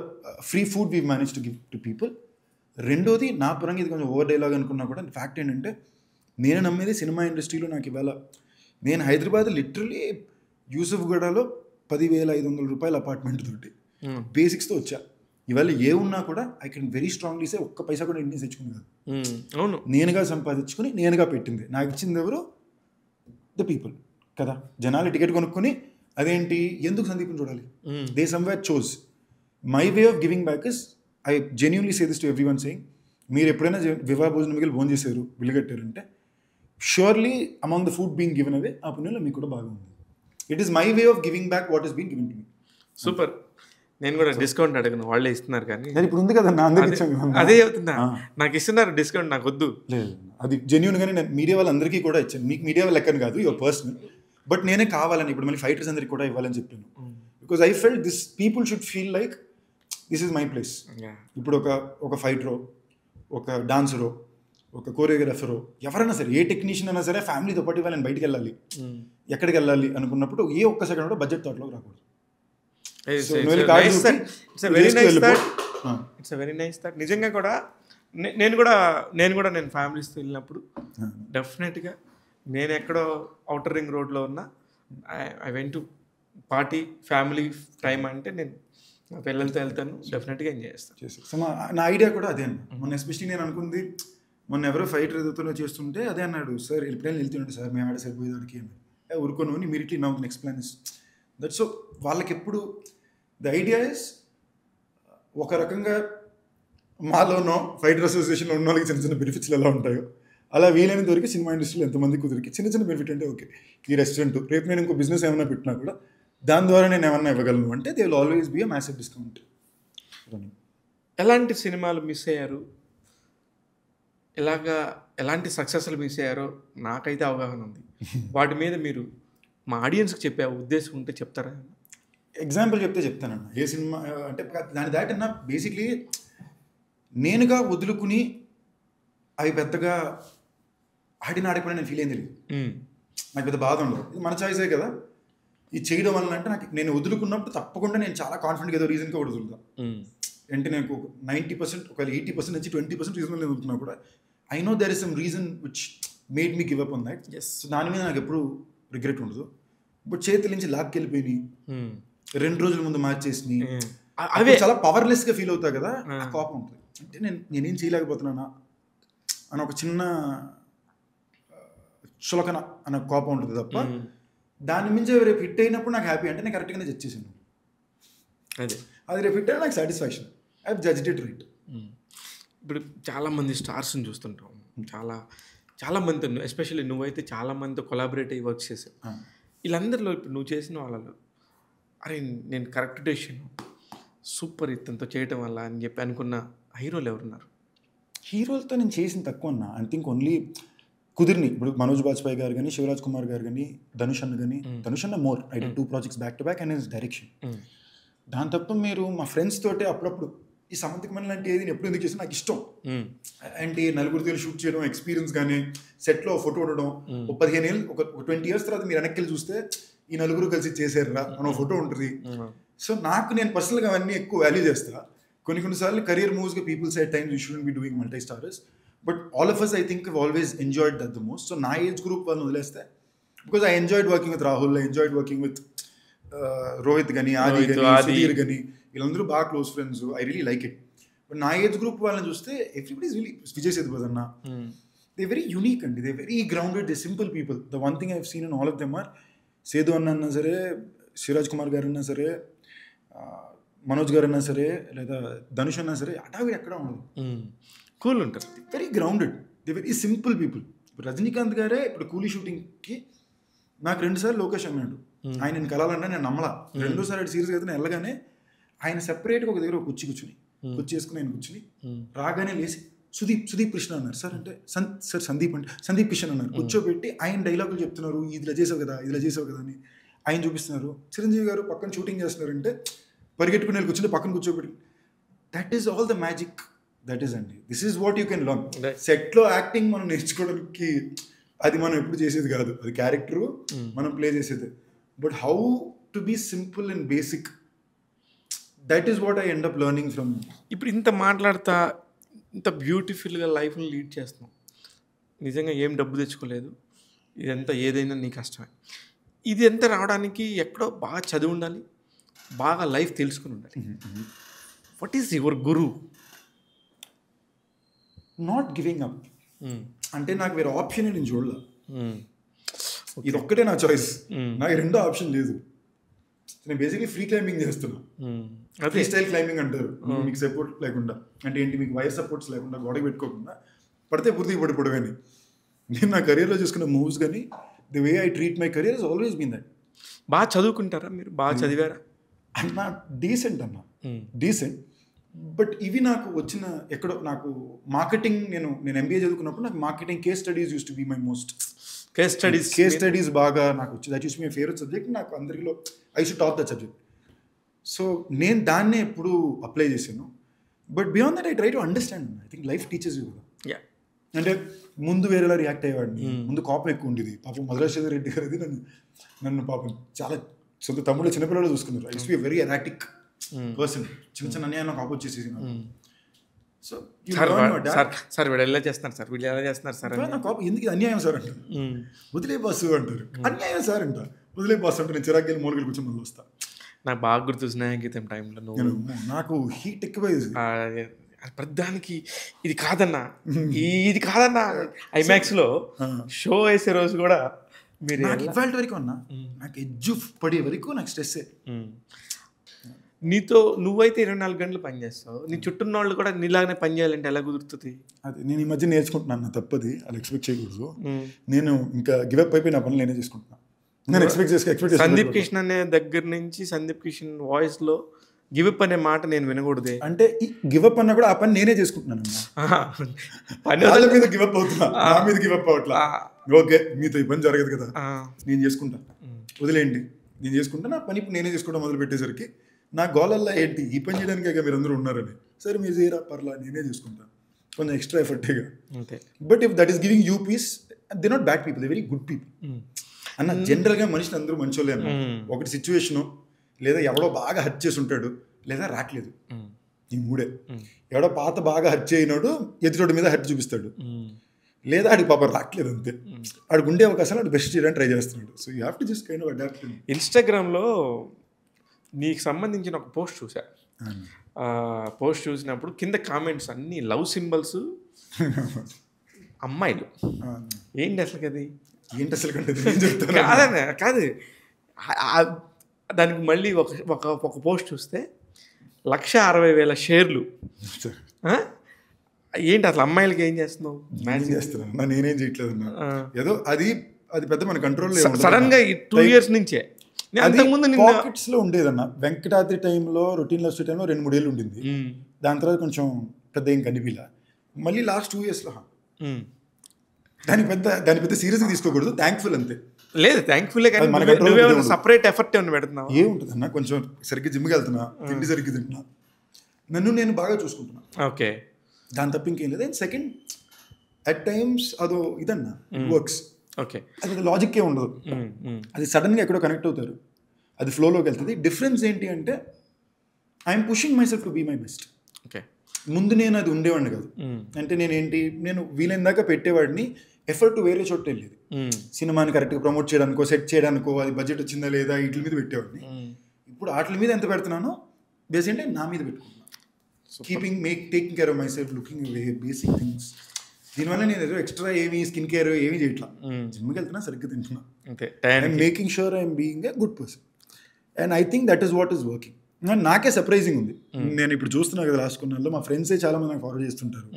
free food we've managed to give to people. రెండోది నా పరంగా ఇది కొంచెం over dialogue అనుకున్నా కూడా fact ఏంటంటే, నేను నమ్మేది సినిమా ఇండస్ట్రీలో నాకు ఇవాళ, నేను హైదరాబాద్ లిటరలీ యూసుఫ్గూడలో 10,500 రూపాయల అపార్ట్మెంట్ తోటి బేసిక్స్తో వచ్చా. ఇవాళ ఏ ఉన్నా కూడా ఐ కెన్ వెరీ స్ట్రాంగ్లీ సే ఒక్క పైసా కూడా ఇంటిని తెచ్చుకుని కాదు, అవును, నేనుగా సంపాదించుకుని నేనుగా పెట్టింది. నాకు ఇచ్చింది ఎవరు? ద పీపుల్ కదా. జనాలు టికెట్ కొనుక్కొని అదేంటి ఎందుకు సందీప్ని చూడాలి, they somewhere chose. My way of giving back is, I genuinely say this to everyone saying, మీరు ఎప్పుడైనా వివాహ భోజనం మిగిలి భోజనం చేశారు, బిల్లు కట్టారంటే surely among the food being given away ఆ పుణ్యంలో మీకు కూడా బాగా ఉంది. It is my way of giving back what is being given to me. Super. నేను కూడా డిస్కౌంట్ అడగను, వాళ్ళే ఇస్తున్నారు. కానీ ఇప్పుడు ఉంది కదా, అదే చెప్తున్నా, నాకు ఇస్తున్నారు డిస్కౌంట్, నాకు వద్దు. అది జెన్యూన్గానే నేను మీడియా వాళ్ళందరికీ కూడా ఇచ్చాను. మీకు మీడియా వాళ్ళ లెక్కను కాదు, యువర్ పర్సనల్, బట్ నేనే కావాలని ఇప్పుడు మళ్ళీ ఫైటర్స్ అందరికి కూడా ఇవ్వాలని చెప్పాను. Because I felt this people should feel like this is my place. ఇప్పుడు ఒక ఫైటరో, ఒక డాన్సరో, ఒక కోరియోగ్రాఫరో, ఎవరైనా సరే, ఏ టెక్నీషియన్ అయినా సరే ఫ్యామిలీతో పాటు ఇవ్వాలి, నేను బయటికి వెళ్ళాలి, ఎక్కడికి వెళ్ళాలి అనుకున్నప్పుడు ఏ ఒక్క సెకండ్ కూడా బడ్జెట్ థాట్లోకి రాకూడదు. నిజంగా కూడా నేను ఫ్యామిలీస్తో వెళ్ళినప్పుడు డెఫినెట్గా నేను ఎక్కడో ఔటర్ రింగ్ రోడ్లో ఉన్నా, I went to party, family time అంటే నేను నా పిల్లలతో వెళ్తాను, డెఫినెట్గా ఎంజాయ్ చేస్తాను. సో నా ఐడియా కూడా అదే అన్న. మొన్న ఎస్పెషలీ నేను అనుకుంది, మొన్న ఎవరో ఫైటర్ ఏదైతే చేస్తుంటే అదే అన్నాడు, సార్ ఎప్పుడైనా వెళ్తుండే సార్ మేము ఆడ సరిపోయేదానికి అని ఊరుకోను immediately now next plan is that. So వాళ్ళకి ఎప్పుడు ద ఐడియా ఇస్, ఒక రకంగా మాలోనో ఫైటర్ అసోసియేషన్లో ఉన్న వాళ్ళకి చిన్న చిన్న బెనిఫిట్స్లు ఎలా ఉంటాయో, అలా వీలైనంత వరకు సినిమా ఇండస్ట్రీలో ఎంతమంది కుదిరికి చిన్న చిన్న బెనిఫిట్ అంటే ఓకే, ఈ రెస్టారెంట్ రేపు నేను ఇంకో బిజినెస్ ఏమైనా పెట్టినా కూడా దాని ద్వారా నేను ఏమన్నా ఇవ్వగలను అంటే they will always be a massive discount. ఎలాంటి సినిమాలు మిస్ అయ్యారు, ఎలాంటి సక్సెస్లు మిస్ అయ్యారో నాకైతే అవగాహన ఉంది. వాటి మీద మీరు మా ఆడియన్స్కి చెప్పే ఉద్దేశం ఉంటే చెప్తారా? ఎగ్జాంపుల్ చెప్తే చెప్తానన్న. ఏ సినిమా అంటే దాని దాటన్నా బేసిక్లీ నేనుగా వదులుకుని అవి పెద్దగా ఆడిపోయినా నేను ఫీల్ అయింది లేదు, నాకు పెద్ద బాధ ఉండదు. ఇది మన చాయిసే కదా, ఇది చేయడం వల్ల అంటే నాకు నేను వదులుకున్నప్పుడు తప్పకుండా నేను చాలా కాన్ఫిడెంట్గా ఏదో రీజన్గా కూడా వదులుతా. అంటే నేను 90%, ఒక 80% నుంచి 20% రీజన్ నేను వదులుతున్నా కూడా I know there is some reason which made me give up on that. So దాని మీద నాకు ఎప్పుడు రిగ్రెట్ ఉండదు. బట్ చేతుల నుంచి లాక్కెళ్ళిపోయినాయి, 2 రోజుల ముందు మార్చేసినాయి, అవి చాలా పవర్లెస్గా ఫీల్ అవుతా కదా, ఆ కోపం ఉంటుంది. అంటే నేనేం చేయలేకపోతున్నానా అని ఒక చిన్న చులకన అనే కోపం ఉంటుంది తప్ప, దాని మించి రేపు హిట్ అయినప్పుడు నాకు హ్యాపీ అంటే నేను కరెక్ట్గానే జడ్జ్ చేశాను. అది రేపు హిట్ అయినా నాకు satisfaction. I have judged it right. ఇప్పుడు చాలామంది స్టార్స్ని చూస్తుంటాం, చాలా మందితో, ఎస్పెషల్లీ నువ్వైతే చాలా మందితో కొలాబరేట్ అయ్యి వర్క్ చేసావు. వీళ్ళందరిలో ఇప్పుడు నువ్వు చేసిన వాళ్ళలో అరే నేను కరెక్ట్ డెసిషన్ సూపర్ ఇతనితో చేయటం వల్ల అని చెప్పి అనుకున్న హీరోలు ఎవరున్నారు? హీరోలతో నేను చేసిన తక్కువ అన్న. ఐ థింక్ ఓన్లీ కుదిరిని ఇప్పుడు మనోజ్ బాజ్పాయ్ గారు కానీ, శివరాజ్ కుమార్ గారు కానీ, ధనుష్ అన్న కానీ. ధనుష్ అన్న more I did 2 projects back to back and his direction. దాని తప్ప మీరు మా ఫ్రెండ్స్ తోటే అప్పుడప్పుడు ఈ సమంతకి మన లాంటి ఏది ఎప్పుడు ఎందుకు చేసినా నాకు ఇష్టం. అంటే నలుగురితో షూట్ చేయడం ఎక్స్పీరియన్స్ కానీ, సెట్లో ఫోటో ఉండడం, ఒక 15 ఏళ్ళు ఒక 20 years తర్వాత మీరు వెనక్కి చూస్తే ఈ నలుగురు కలిసి చేసారురా మన ఫోటో ఉంటుంది. సో నాకు నేను పర్సనల్గా అవన్నీ ఎక్కువ వాల్యూ చేస్తా. కొన్నిసార్లు కెరియర్ మూవ్స్గా people say times you shouldn't be doing multi starrers, but all of us I think always enjoyed that the most. So నా ఏజ్ గ్రూప్ వాళ్ళని వదిలేస్తే because I enjoyed working with Rahul, I enjoyed working with Rohit కానీ, ఆది కానీ, సుధీర్ కానీ, వీళ్ళందరూ బాగా close friends. I really like it. But నా age group వాళ్ళని చూస్తే everybody is really Vijay Sethupathi అన్న, దే వెరీ యూనిక్ అండి, they very grounded, they simple people. The one thing I have seen in all of them are సేదు అన్న సరే, శివరాజ్ కుమార్ గారు అన్నా సరే, మనోజ్ గారు అన్నా సరే, లేదా ధనుష్ అన్నా సరే, అటావి ఎక్కడ ఉండదు, కూల్ ఉంటారు, very grounded, they very simple people. ఇప్పుడు రజనీకాంత్ గారే ఇప్పుడు కూలీ షూటింగ్కి నాకు 2 సార్లు లోకేష్ అన్నాడు, ఆయన నేను కలాలన్నా నేను నమ్మలా. 2వ సారి సీరియస్గా అయితే నేను వెళ్ళగానే ఆయన సెపరేట్గా ఒక దగ్గర కుర్చీ వేసుకుని ఆయన కూర్చుని రాగానే లేచి సుదీప్ కృష్ణ అన్నారు. సార్ అంటే సార్ సందీప్ అంటే సందీప్ కిషన్ అన్నారు. కూర్చోబెట్టి ఆయన డైలాగులు చెప్తున్నారు, ఇలా చేసావు కదా అని ఆయన చూపిస్తున్నారు. చిరంజీవి గారు పక్కన షూటింగ్ చేస్తున్నారంటే పరిగెట్టుకుని వెళ్ళి కూర్చుంటే పక్కన కూర్చోబెట్టి, that is all the magic. That is అండి, this is what you can learn. సెట్లో యాక్టింగ్ మనం నేర్చుకోవడానికి అది మనం ఎప్పుడు చేసేది కాదు, అది క్యారెక్టరు మనం ప్లే చేసేది. But how to be simple and basic, that is what I end up learning from. ఇప్పుడు ఇంత మాట్లాడతా ఇంత బ్యూటిఫుల్గా లైఫ్ని లీడ్ చేస్తున్నాం, నిజంగా ఏం డబ్బు తెచ్చుకోలేదు, ఇదంతా ఏదైనా నీ కష్టమే. ఇది ఎంత రావడానికి ఎక్కడో బాగా చదివి ఉండాలి, బాగా లైఫ్ తెలుసుకుని ఉండాలి. What is your Guru? Not giving up. అంటే నాకు వేరే ఆప్షన్ నేను చూడలే, ఇది ఒక్కటే నా చాయిస్, నాకు 2వ ఆప్షన్ లేదు. నేను బేసిక్లీ ఫ్రీ క్లైంబింగ్ చేస్తున్నా, ఫ్రీ స్టైల్ క్లైంబింగ్ అంటారు. మీకు సపోర్ట్ లేకుండా, అంటే ఏంటి, మీకు వైర్ సపోర్ట్స్ లేకుండా, గోడకి పెట్టుకోకుండా పడితే పూర్తిగా పడిపోవడమని. నేను నా కెరియర్లో చూసుకున్న మూవ్స్ కానీ, the way I treat my career is always been that. బాగా చదువుకుంటారా మీరు? బాగా చదివారా? అన్న డీసెంట్ డీసెంట్. బట్ ఇవి నాకు వచ్చిన ఎక్కడో నాకు మార్కెటింగ్, నేను MBA చదువుకున్నప్పుడు నాకు marketing case studies used to be my most. Case studies బాగా నాకు వచ్చి, that used my favourite subject. నాకు అందరిలో I should top that subject. So నేను దాన్నే ఎప్పుడు అప్లై చేశాను. But beyond that I try to understand. I think life teachers you కదా. అంటే ముందు వేరేలా రియాక్ట్ అయ్యేవాడిని, ముందు కోపం ఎక్కువ ఉండేది. పాపం మధురాశ్వర రెడ్డి గారిది నన్ను పాపం చాలా సొంత తమ్ముళ్ళు చిన్నపిల్లలు చూసుకున్నారు. I use be very erratic person. చిన్న అన్యాయం నాకు ఆపోజ్ చేసేసి, సో సార్ వీళ్ళు ఎలా చేస్తున్నారు సార్, వీళ్ళు ఎలా చేస్తున్నారు సార్, నాకు ఎందుకు అన్యాయం సార్ అంటారు, వదిలే బాసు అంటారు, అన్యాయం సార్ అంట, వదిలే బాసు అంటే నేను చిరాకు మూలకి కూర్చొని మళ్ళీ వస్తా. నాకు బాగా గుర్తు స్నేహగీతం టైంలో నాకు హీట్ ఎక్కువైంది. ప్రతిదానికి ఇది కాదన్నా ఐమాక్స్లో షో వేసే రోజు కూడా మీరు ఇవాళ వరకు అన్నా నాకు ఎడ్జు పడే వరకు నాకు స్ట్రెస్. నీతో నువ్వైతే 24 గంటలు పనిచేస్తావు, నీ చుట్టూన్న వాళ్ళు కూడా నీలాగానే పని చేయాలంటే ఎలా కుదురుతుంది? అది నేను ఈ మధ్య నేర్చుకుంటున్నాను, తప్పది, అది ఎక్స్పెక్ట్ చేయకూడదు. నేను ఇంకా గివప్ అయిపోయి నా పనులు నేనే చేసుకుంటున్నాను. నేను ఎక్స్పెక్ట్ సందీప్ కిషన్ అనే దగ్గర నుంచి సందీప్ కిషన్ వాయిస్ లో గివప్ అనే మాట నేను వినకూడదే. అంటే ఈ గివప్ అన్నా కూడా ఆ పని నేనే చేసుకుంటున్నాను. వాళ్ళ మీద గివప్ అవుతున్నా, నా మీద గివప్ అవట్లా. ఓకే మీతో ఈ పని జరగదు కదా, నేను చేసుకుంటా, వదిలేయండి, నేను చేసుకుంటా. నా పని ఇప్పుడు నేనే చేసుకోవడం మొదలు పెట్టేసరికి నా గోలల్లా ఏంటి, ఈ పని చేయడానికి మీరు అందరూ ఉన్నారని. సరే మీరు చేయరా, పర్లా, నేనే చేసుకుంటాను, కొంచెం ఎక్స్ట్రా ఎఫర్ట్గా. But if that is giving you peace, they not bad people, they very good people అన్న. జనరల్గా మనిషిని అందరూ మంచోళ్ళే అన్న. ఒకటి సిచ్యువేషను, లేదా ఎవడో బాగా హర్ట్ చేసి ఉంటాడు, లేదా రావట్లేదు, ఈ మూడే. ఎవడో పాత బాగా హర్ట్ చేయనోడు ఎదుటోడి మీద హర్ట్ చూపిస్తాడు, లేదా ఆడికి పాపం రావట్లేదు, అంతే. ఆడికి ఉండే అవకాశాలు ఆడు బెస్ట్ చేయడానికి ట్రై చేస్తున్నాడు. So you have to just kind of adapt. ఇన్స్టాగ్రామ్లో నీకు సంబంధించిన ఒక పోస్ట్ చూసా. పోస్ట్ చూసినప్పుడు కింద కామెంట్స్ అన్ని లవ్ సింబల్స్, అమ్మాయిలు. ఏంటి అసలు అది? ఏంటి అసలు కంటే కాదు, దానికి మళ్ళీ ఒక పోస్ట్ చూస్తే 1,60,000 షేర్లు. ఏంటి అసలు అమ్మాయిలకి ఏం చేస్తున్నావు? మ్యాచ్ చేస్తున్నాను, నేనేం చేయట్లేదు అన్న. ఏదో అది పెద్ద మన కంట్రోల్ సడన్ గా 2 years నుంచే. అంతకుముందు పాకెట్స్ లో ఉండేదన్న. వెంకటాద్రి టైంలో రొటీన్ లవ్ స్టోరీ టైంలో 2-3 ఏళ్ళు ఉండింది. దాని తర్వాత కొంచెం పెద్ద ఏం కనిపిలా. మళ్ళీ లాస్ట్ 2 years లో దాని పెద్ద సీరియస్ గా తీసుకోకూడదు, థ్యాంక్ఫుల్ అంతే. లేదు థ్యాంక్ఫుల్ సపరేట్ ఎఫర్ట్ ఏమైనా పెడుతున్నావు? ఏముంటుంది అన్న, కొంచెం సరిగ్గా జిమ్కి వెళ్తున్నా, తిండి సరిగ్గా తింటున్నా, నన్ను నేను బాగా చూసుకుంటున్నా. ఓకే, దాని తప్ప ఇంకేం లేదు. అండ్ సెకండ్, అట్ టైమ్స్ అదో ఇదన్నా వర్క్స్. ఓకే, అది లాజిక్కే ఉండదు, అది సడన్గా ఎక్కడో కనెక్ట్ అవుతారు, అది ఫ్లోలోకి వెళ్తుంది. డిఫరెన్స్ ఏంటి అంటే I'm pushing myself to be my best. Okay, ముందు నేను అది ఉండేవాడిని కాదు. అంటే నేను వీలైన దాకా పెట్టేవాడిని, ఎఫర్ట్ వేరే చోట వెళ్ళేది. సినిమాని కరెక్ట్గా ప్రమోట్ చేయడానికో, సెట్ చేయడానికో, అది బడ్జెట్ వచ్చిందా లేదా వీటి మీద పెట్టేవాడిని. ఇప్పుడు వాటి మీద ఎంత పెడుతున్నానో బేస్ అంటే నా మీద పెట్టుకున్నాను. Taking care of my self, looking away, basic things. దీనివల్ల నేను ఏదో ఎక్స్ట్రా ఏమి స్కిన్ కేర్ ఏమి చేయట్లా, జిమ్కి వెళ్తున్నా, సరిగ్గా తింటున్నా, I'm making sure I'm being a good person. And I think that is what is working. నాకే సర్ప్రైజింగ్ ఉంది. నేను ఇప్పుడు చూస్తున్నా కదా లాస్ట్ కొన్నాళ్ళు మా ఫ్రెండ్సే చాలా మంది నాకు ఫాలో చేస్తుంటారు.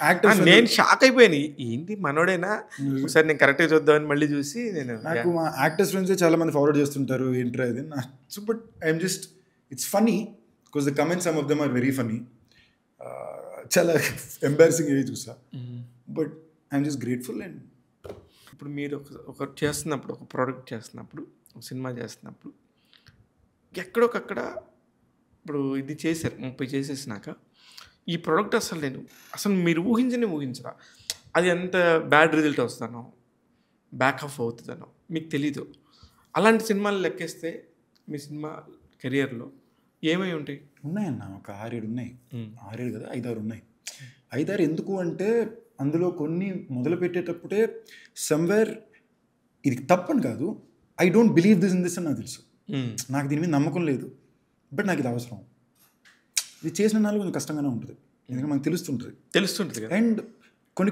యాక్టర్స్ నేను షాక్ అయిపోయాను, ఏంటి మనోడేనా, ఒకసారి నేను కరెక్ట్గా చూద్దామని మళ్ళీ చూసి నాకు మా యాక్టర్స్ ఫ్రెండ్సే చాలా మంది ఫార్వర్డ్ చేస్తుంటారు. ఏంట్రా ఇది but I'm just it's funny because the comments some of them are very funny. చాలా ఎంబారసింగ్ ఏవి చూసా, but I'm just grateful. And ఇప్పుడు మీరు ఒక చేస్తున్నప్పుడు, ఒక ప్రోడక్ట్ చేస్తున్నప్పుడు, ఒక సినిమా చేస్తున్నప్పుడు ఎక్కడొకక్కడ ఇప్పుడు ఇది చేశారు, 30 చేసేసినాక ఈ ప్రోడక్ట్ అసలు మీరు ఊహించరా, అది ఎంత బ్యాడ్ రిజల్ట్ వస్తానో, బ్యాక్ ఆఫ్ అవుతుందనో మీకు తెలీదు. అలాంటి సినిమాలు లెక్కేస్తే మీ సినిమా కెరియర్లో ఏమై ఉంటాయి? ఉన్నాయన్న, ఒక 6-7 ఉన్నాయి. 6-7 కదా, 5-6 ఉన్నాయి. 5-6 ఎందుకు అంటే అందులో కొన్ని మొదలు పెట్టేటప్పుడే సమ్వేర్ ఇది తప్పని కాదు, I don't believe this in this అని నాకు తెలుసు. నాకు దీని మీద నమ్మకం లేదు, బట్ నాకు ఇది అవసరం. ఇది చేసిన నాలుగు కొంచెం కష్టంగానే ఉంటుంది, ఎందుకంటే మనకు తెలుస్తుంటుంది. అండ్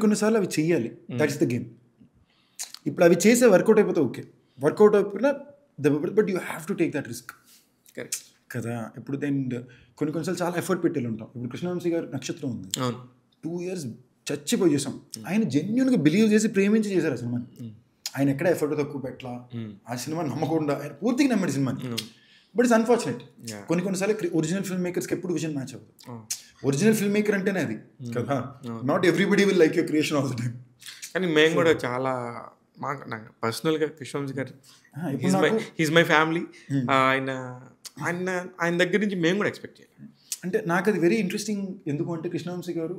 కొన్నిసార్లు అవి చెయ్యాలి, దట్ ఇస్ ద గేమ్. ఇప్పుడు అవి చేసే వర్కౌట్ అయిపోతే ఓకే, వర్కౌట్ అయిపోయినా but you have to take that risk కదా. ఇప్పుడు కొన్నిసార్లు చాలా ఎఫర్ట్ పెట్టేళ్ళు ఉంటాం. ఇప్పుడు కృష్ణవంశీ గారు నక్షత్రం ఉంది, 2 years చచ్చిపోయి చేసాం. ఆయన జెన్యున్గా బిలీవ్ చేసి ప్రేమించి చేశారు ఆ సినిమాని. ఆయన ఎక్కడ ఎఫర్ట్ తక్కువ పెట్టలా, ఆ సినిమా నమ్మకుండా ఆయన పూర్తిగా నమ్మాడు సినిమాని. బట్ ఇట్స్ అన్ఫార్చునేట్, కొన్నిసార్లు ఒరిజినల్ ఫిల్మ్ మేకర్స్కి ఎప్పుడు విజన్ మ్యాచ్ అవ్వదు. ఒరిజినల్ ఫిల్మ్ మేకర్ అంటేనే అది కదా, not everybody will like your creation all the time. కానీ మేము కూడా చాలా నాకు పర్సనల్గా కృష్ణవంశీ గారు హీజ్ మై ఫ్యామిలీ, ఆయన దగ్గర నుంచి మేము కూడా ఎక్స్పెక్ట్ చేయాలి. అంటే నాకు అది వెరీ ఇంట్రెస్టింగ్. ఎందుకు అంటే కృష్ణవంశీ గారు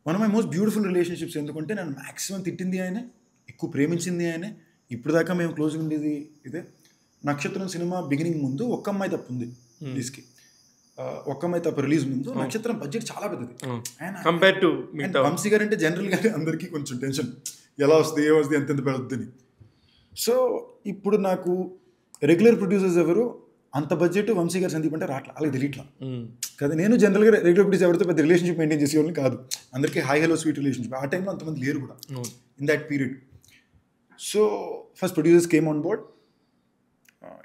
one of my most beautiful relationships. ఎందుకంటే నన్ను మ్యాక్సిమం తిట్టింది ఆయనే, ఎక్కువ ప్రేమించింది ఆయనే. ఇప్పుడు దాకా మేము క్లోజ్గా ఉండేది ఇదే. నక్షత్రం సినిమా బిగినింగ్ ముందు ఒక్క అమ్మాయి తప్పు ఉంది రిలీజ్కి, ఒక్క అమ్మాయి తప్పు రిలీజ్ ముందు నక్షత్రం బడ్జెట్ చాలా పెద్దది. కంపేర్ టు వంశీ గారు అంటే జనరల్గానే అందరికీ కొంచెం టెన్షన్, ఎలా వస్తుంది, ఏమొస్తుంది, ఎంత పెడద్దని. సో ఇప్పుడు నాకు రెగ్యులర్ ప్రొడ్యూసర్స్ ఎవరు అంత బడ్జెట్ వంశీ గారు సందీప్ అంటే రాట్లా, అలాగే తెలియట్లా కదా. నేను జనరల్గా రెగ్యులర్ ప్రొడ్యూసర్ ఎవరితో పెద్ద రిలేషన్షిప్ మెయింటైన్ చేసేవాళ్ళని కాదు, అందరికీ హై హలో స్వీట్ రిలేషన్షిప్. ఆ టైంలో అంతమంది లేరు కూడా in that period. So first producers came on board.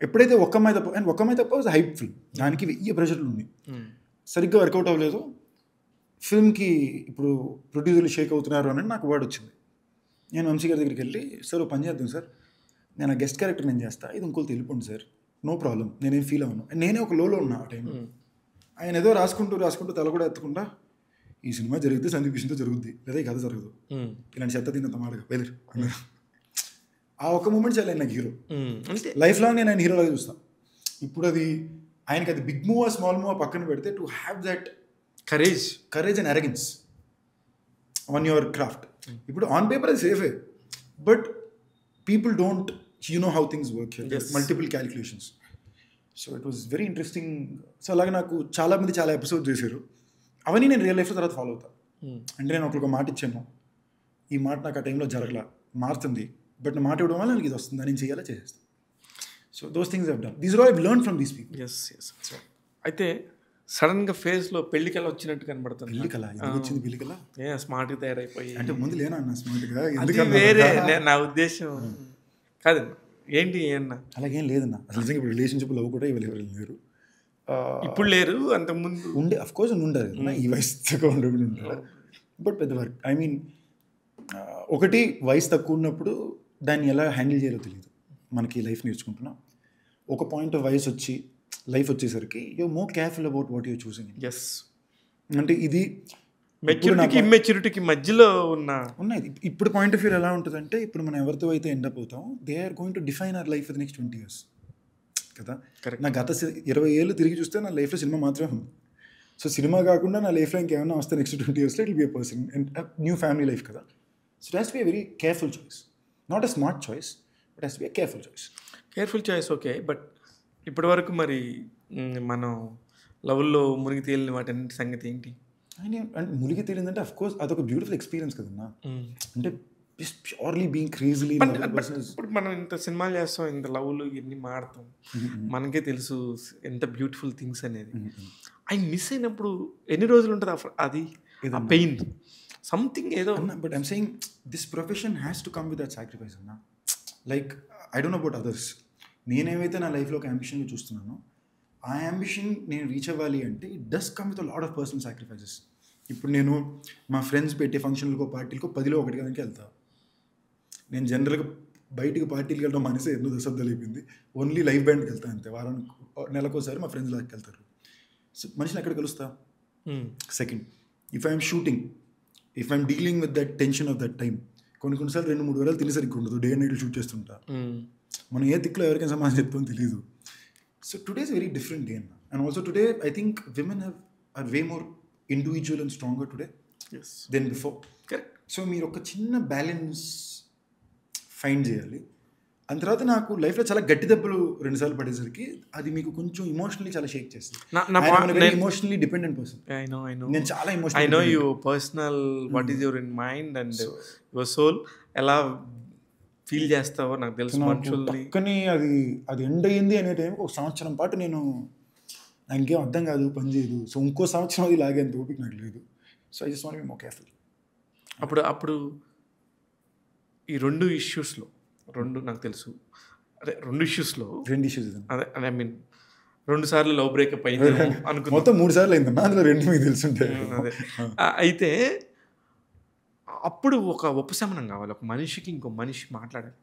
ఎప్పుడైతే ఒక్క అమ్మాయి తప్ప వాజ్ హైప్ ఫిల్మ్, దానికి 1000 ప్రెషర్లు ఉంది, సరిగ్గా వర్కౌట్ అవ్వలేదు. ఫిల్మ్కి ఇప్పుడు ప్రొడ్యూసర్లు షేక్ అవుతున్నారు అని నాకు వర్డ్ వచ్చింది. నేను వంశీ గారి దగ్గరికి వెళ్ళి, సార్ పని చేద్దాం సార్, నేను ఆ గెస్ట్ క్యారెక్టర్ నేను చేస్తా, ఇది ఇంకోటి వెళ్ళిపోండి సార్, నో ప్రాబ్లం, నేనేం ఫీల్ అవ్వను. నేనే ఒక లోలో ఉన్నా ఆ టైంలో. ఆయన ఏదో రాసుకుంటూ తల కూడా ఎత్తకుండా, ఈ సినిమా జరిగితే సందీప్ కిషన్తో జరుగుద్ది, లేదా ఈ కథ జరగదు, ఇలాంటి చెత్త తిన్నంత మాటగా వెదర్ అన్నారు. ఆ ఒక్క మూమెంట్ చాలా నాకు హీరో. లైఫ్ లాంగ్ నేను ఆయన హీరోలాగా చూస్తాను. ఇప్పుడు అది ఆయనకి అది బిగ్ మూవ్ స్మాల్ మూవ్ పక్కన పెడితే, to have that courage and arrogance on your craft. ఇప్పుడు ఆన్ పేపర్ అది సేఫే, but people don't know how things work here, multiple calculations. So it was very interesting. So అలాగే నాకు చాలామంది చాలా episode చేశారు, అవన్నీ నేను రియల్ లైఫ్లో తర్వాత ఫాలో అవుతాను. అంటే నేను ఒకరికి మాట ఇచ్చాను, ఈ మాట నాకు ఆ టైంలో జరగలా, మారుతుంది, బట్ నా మాట ఇవ్వడం వల్ల నాకు ఇది వస్తుంది, నేను చేయాలా చేసేస్తాను. So those things I've done, these are I've learn from these people. అయితే సడన్గా ఫేస్లో పెళ్లికల వచ్చినట్టు కనబడుతుంది. పెళ్లికల ఎందుకు వచ్చింది? పెళ్లికల స్మార్ట్గా తయారైపోయి అంటే ముందు లేనా అన్న స్మార్ట్గా? వేరే నా ఉద్దేశం కాదన్న, ఏంటి అన్న అలాగేం లేదన్న. అసలు నిజంగా ఇప్పుడు రిలేషన్షిప్ లవ్ కూడా ఎవరు లేరు. ఇప్పుడు లేరు, అంతకుముందు ఉండే అఫ్ కోర్స్ ఉండదు కదా, ఈ వయసు తక్కువ ఉండకుండా ఉంటారు. బట్ పెద్ద వర్క్ ఐ మీన్ ఒకటి వయసు తక్కువ ఉన్నప్పుడు దాన్ని ఎలా హ్యాండిల్ చేయాలో తెలియదు. మనకి లైఫ్ నేర్చుకుంటున్నాం. ఒక పాయింట్ ఆఫ్ వయసు వచ్చి లైఫ్ వచ్చేసరికి you're more careful about what your choosing. Yes, అంటే ఇది మెచ్యూరిటీకి ఇమ్మెచ్యూరిటీకి మధ్యలో ఉన్నది. ఇప్పుడు పాయింట్ ఆఫ్ వ్యూ ఎలా ఉంటుందంటే, ఇప్పుడు మనం ఎవరితో అయితే ఎండ్ అప్ అవుతాం, they are going to define our life for the next 20 years కదా. నా గత 20 ఏళ్ళు తిరిగి చూస్తే నా లైఫ్లో సినిమా మాత్రమే ఉంది. సో సినిమా కాకుండా నా లైఫ్లో ఇంకేమైనా వస్తే నెక్స్ట్ 20 yearsలో it will be a person and new family life కదా. So it has to be a very careful choice, not a smart choice, but has to be a careful choice. Careful choice okay. But ఇప్పటి వరకు మరి మనం లవ్లో మునిగి తేలిన వాటి సంగతి ఏంటి? అంటే మునిగి తేలిందంటే అఫ్ కోర్స్ అదొక బ్యూటిఫుల్ ఎక్స్పీరియన్స్ కదన్నా. అంటే ప్యూర్లీ బీయింగ్ క్రేజీలీ. ఇప్పుడు మనం ఇంత సినిమాలు చేస్తాం, ఇంత లవ్లు ఇవన్నీ మాడతాం, మనకే తెలుసు ఎంత బ్యూటిఫుల్ థింగ్స్ అనేది. అవి మిస్ అయినప్పుడు ఎన్ని రోజులు ఉంటుంది అది పెయిన్ సంథింగ్ ఏదో. But I'm saying this profession has to come with that sacrifice అన్నా. Like I don't know about others, నేనేమైతే నా లైఫ్లో ఒక అంబిషన్గా చూస్తున్నానో ఆ అంబిషన్ నేను రీచ్ అవ్వాలి అంటే it does come with a lot of personal sacrifices. ఇప్పుడు నేను మా ఫ్రెండ్స్ పెట్టే ఫంక్షన్లకో పార్టీలకో 10లో 1 కనుక వెళ్తా. నేను జనరల్గా బయటికి పార్టీలకు వెళ్ళడం మనసే ఎన్నో దశాబ్దాలు అయిపోయింది. ఓన్లీ లైవ్ బ్యాండ్కి వెళ్తాను అంతే. వారానికి నెలకోసారి మా ఫ్రెండ్స్ లాకి వెళ్తారు. సో మనిషిని ఎక్కడ కలుస్తా. Second, if I'm shooting, if I'm dealing with that tension of that time, కొన్నిసార్లు 2-3 వారాలు తినేసరికి ఉండదు. డే అండ్ నైట్ షూట్ చేస్తుంటా. మనం ఏ దిక్కులో ఎవరికైనా సమాధానం చెప్తామో తెలియదు. So today is very different day అన్న. And also today I think women are way more individual and stronger today than before. Correct. So మీరు ఒక చిన్న బ్యాలెన్స్ ఫైండ్ చేయాలి. అంత తర్వాత నాకు లైఫ్లో చాలా గట్టి దెబ్బలు 2 సార్లు పడేసరికి అది మీకు కొంచెం ఇమోషనల్లీ చాలా షేక్ చేస్తుంది. Emotionally dependent person. నేను చాలా emotional. I know you personal what is your in mind and your soul ఎలా ఫీల్ చేస్తావో నాకు తెలుసు. మనుషుల్ని కానీ అది ఎండ్ అయ్యింది అనే టైంకి 1 సంవత్సరం పాటు నేను నాకు ఇంకేం అర్థం కాదు, పని చేయదు. సో ఇంకో సంవత్సరం అది లాగేంత ఓపిక నాకు లేదు. So I just want to be more careful. అప్పుడు ఈ 2 ఇష్యూస్లో నాకు తెలుసు, అదే 2 ఇష్యూస్లో అదే ఐ మీన్ 2 సార్లు లవ్ బ్రేకప్ అయింది అనుకున్నా. మొత్తం 3 సార్లు అయిందమ్మా, అందులో 2 మీకు తెలుసుంటాయి. అదే అయితే అప్పుడు ఒక ఉపశమనం కావాలి. ఒక మనిషికి ఇంకో మనిషి మాట్లాడాలి.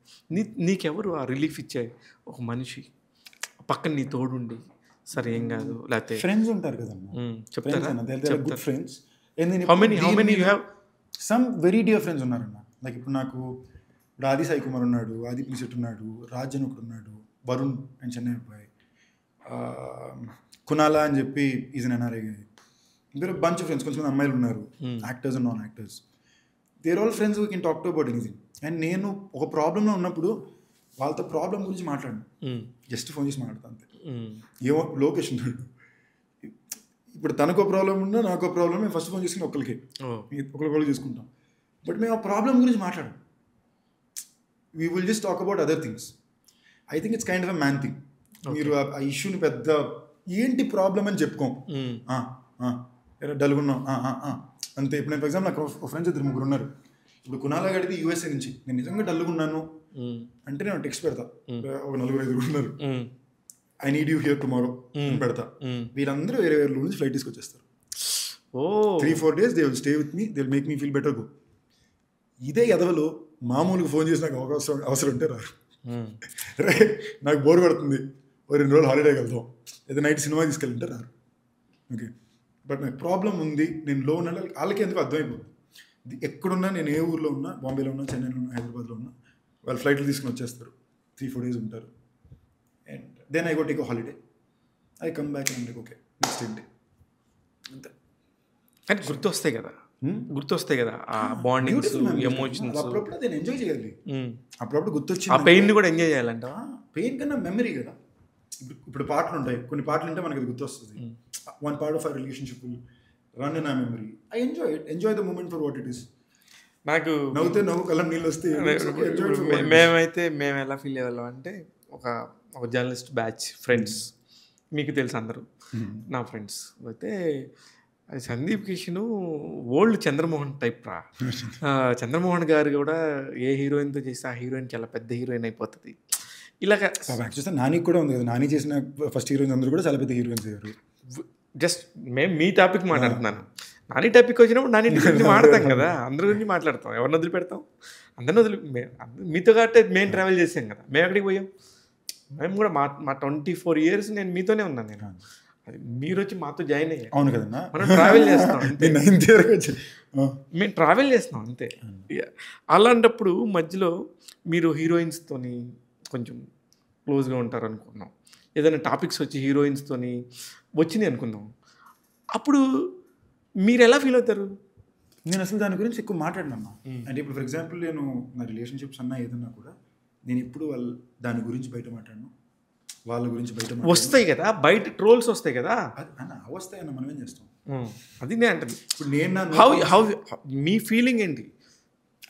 నీకెవరు ఆ రిలీఫ్ ఇచ్చే ఒక మనిషి పక్కన నీ తోడుండి, సరే ఏం కాదు, లేకపోతే ఫ్రెండ్స్ ఉంటారు కదమ్మా, చెప్తారా? Good friends. How many you have? Some very dear friends ఉన్నారన్న. లైక్ ఇప్పుడు నాకు ఆది సాయి కుమార్ ఉన్నాడు, ఆది పిలిసెట్ ఉన్నాడు, రాజ్ అని ఒకడు ఉన్నాడు, వరుణ్ అండ్ చెన్నై అబ్బాయి, కునాలా అని చెప్పి ఈజ్ అన్ ఎన్ఆర్ఐ. ఇంకా బంచ్ ఆఫ్ ఫ్రెండ్స్, కొంచెం అమ్మాయిలు ఉన్నారు, actors and non actors. There all friends we can talk to about anything. And నేను ఒక ప్రాబ్లంలో ఉన్నప్పుడు వాళ్ళతో ప్రాబ్లం గురించి మాట్లాడను, జస్ట్ ఫోన్ చేసి మాట్లాడతాను అంతే. ఏమో లొకేషన్ ఇప్పుడు తనకో ప్రాబ్లం ఉన్నా నాకో ప్రాబ్లం, మేము ఫస్ట్ ఫోన్ చేసుకుని ఒకరికి చేసుకుంటాం. బట్ మేము ఆ ప్రాబ్లం గురించి మాట్లాడం. We will just talk about other things. I think it's kind of a man thing. మీరు ఆ ఇష్యూని పెద్ద ఏంటి ప్రాబ్లం అని చెప్పుకోం, డల్గున్నాం అంతే. ఇప్పుడు నేను ఫర్ ఎగ్జాంపుల్ నాకు ఫ్రెండ్స్ 2-3 ఉన్నారు. ఇప్పుడు కునాలా గడితే యూఎస్ఏ నుంచి నేను నిజంగా డల్గున్నాను అంటే నేను టెక్స్ట్ పెడతా. ఒక 4-5 ఉన్నారు, I need you here tomorrow పెడతా. వీళ్ళందరూ వేరే వేరే నుంచి ఫ్లైట్ తీసుకొచ్చేస్తారు. 3-4 days they will stay with me, they will make me feel better go. ఇదే ఎదవలో మామూలుగా ఫోన్ చేసి నాకు అవసరం ఉంటే రారు. నాకు బోర్ కొడుతుంది, 2 రోజులు హాలిడేకి వెళ్తాం, లేదా నైట్ సినిమా తీసుకెళ్ళంటే రారు. ఓకే, బట్ నాకు ప్రాబ్లం ఉంది, నేను లో ఉన్న వాళ్ళకి ఎందుకు అర్థమైపోతుంది. ఎక్కడున్నా, నేను ఏ ఊర్లో ఉన్నా, బాంబేలో ఉన్నా, చెన్నైలో ఉన్నా, హైదరాబాద్లో ఉన్నా, వాళ్ళు ఫ్లైట్లు తీసుకుని వచ్చేస్తారు, 3-4 days ఉంటారు. And then I go take a holiday, I come back and okay next ఏంటి అంతే. అంటే గుర్తొస్తాయి కదా ఆ బాండింగ్స్, ఎమోషన్స్. అప్పుడప్పుడు నేను ఎంజాయ్ చేయాలి. అప్పుడప్పుడు గుర్తొచ్చి ఆ పెయిన్ కూడా ఎంజాయ్ చేయాలంట. పెయిన్ కన్నా మెమరీ కదా. ఇప్పుడు పాటలు ఉంటాయి, కొన్ని పాటలు ఉంటే మనకి అది గుర్తొస్తుంది. One part of our relationship will run in a memory. I enjoy the moment for what it is. నాకు నవ్వుతే కళ్ళం నీళ్ళు వస్తే. మేము ఎలా ఫీల్ అయ్యేవాళ్ళం అంటే, ఒక జర్నలిస్ట్ బ్యాచ్ ఫ్రెండ్స్, మీకు తెలుసు అందరూ నా ఫ్రెండ్స్ అయితే, సందీప్ కిషన్ ఓల్డ్ చంద్రమోహన్ టైప్ రా. చంద్రమోహన్ గారు కూడా ఏ హీరోయిన్తో చేస్తే ఆ హీరోయిన్ చాలా పెద్ద హీరోయిన్ అయిపోతుంది. ఇలాగ చూస్తే నాని కూడా ఉంది కదా, నాని చేసిన ఫస్ట్ హీరోయిన్స్ అందరూ కూడా చాలా పెద్ద హీరోయిన్స్ అయ్యారు. జస్ట్ మేము మీ టాపిక్ మాట్లాడుతున్నాను. నాని టాపిక్ వచ్చినప్పుడు నాని గురించి మాట్లాడతాం కదా, అందరి గురించి మాట్లాడతాం. ఎవరిని వదిలిపెడతాం? అందరిని మీతో కాబట్టి మేము ట్రావెల్ చేసాం కదా. మేము ఎక్కడికి పోయాం? మేము కూడా మా 24 years నేను మీతోనే ఉన్నాను. నేను అది మీరు వచ్చి మాతో జాయిన్ అయ్యారు. అవును కదన్నా, మనం ట్రావెల్ చేస్తాం అంతే. మేము ట్రావెల్ చేస్తాం అంతే. అలాంటప్పుడు మధ్యలో మీరు హీరోయిన్స్తోని కొంచెం క్లోజ్గా ఉంటారు అనుకున్నాం. ఏదైనా టాపిక్స్ వచ్చి హీరోయిన్స్తోని వచ్చినాయి అనుకుందాం. అప్పుడు మీరు ఎలా ఫీల్ అవుతారు? నేను అసలు దాని గురించి ఎక్కువ మాట్లాడినమ్మా. అంటే ఇప్పుడు ఫర్ ఎగ్జాంపుల్ నేను నా రిలేషన్షిప్స్ అన్నా ఏదన్నా కూడా నేను ఎప్పుడు దాని గురించి బయట మాట్లాడను, వాళ్ళ గురించి బయట వస్తాయి కదా, బయట ట్రోల్స్ వస్తాయి కదా అన్న, వస్తాయి అన్న, మనం ఏం చేస్తాం? అది నేను అంటుంది. ఇప్పుడు నేను హౌ మీ ఫీలింగ్ ఏంటి?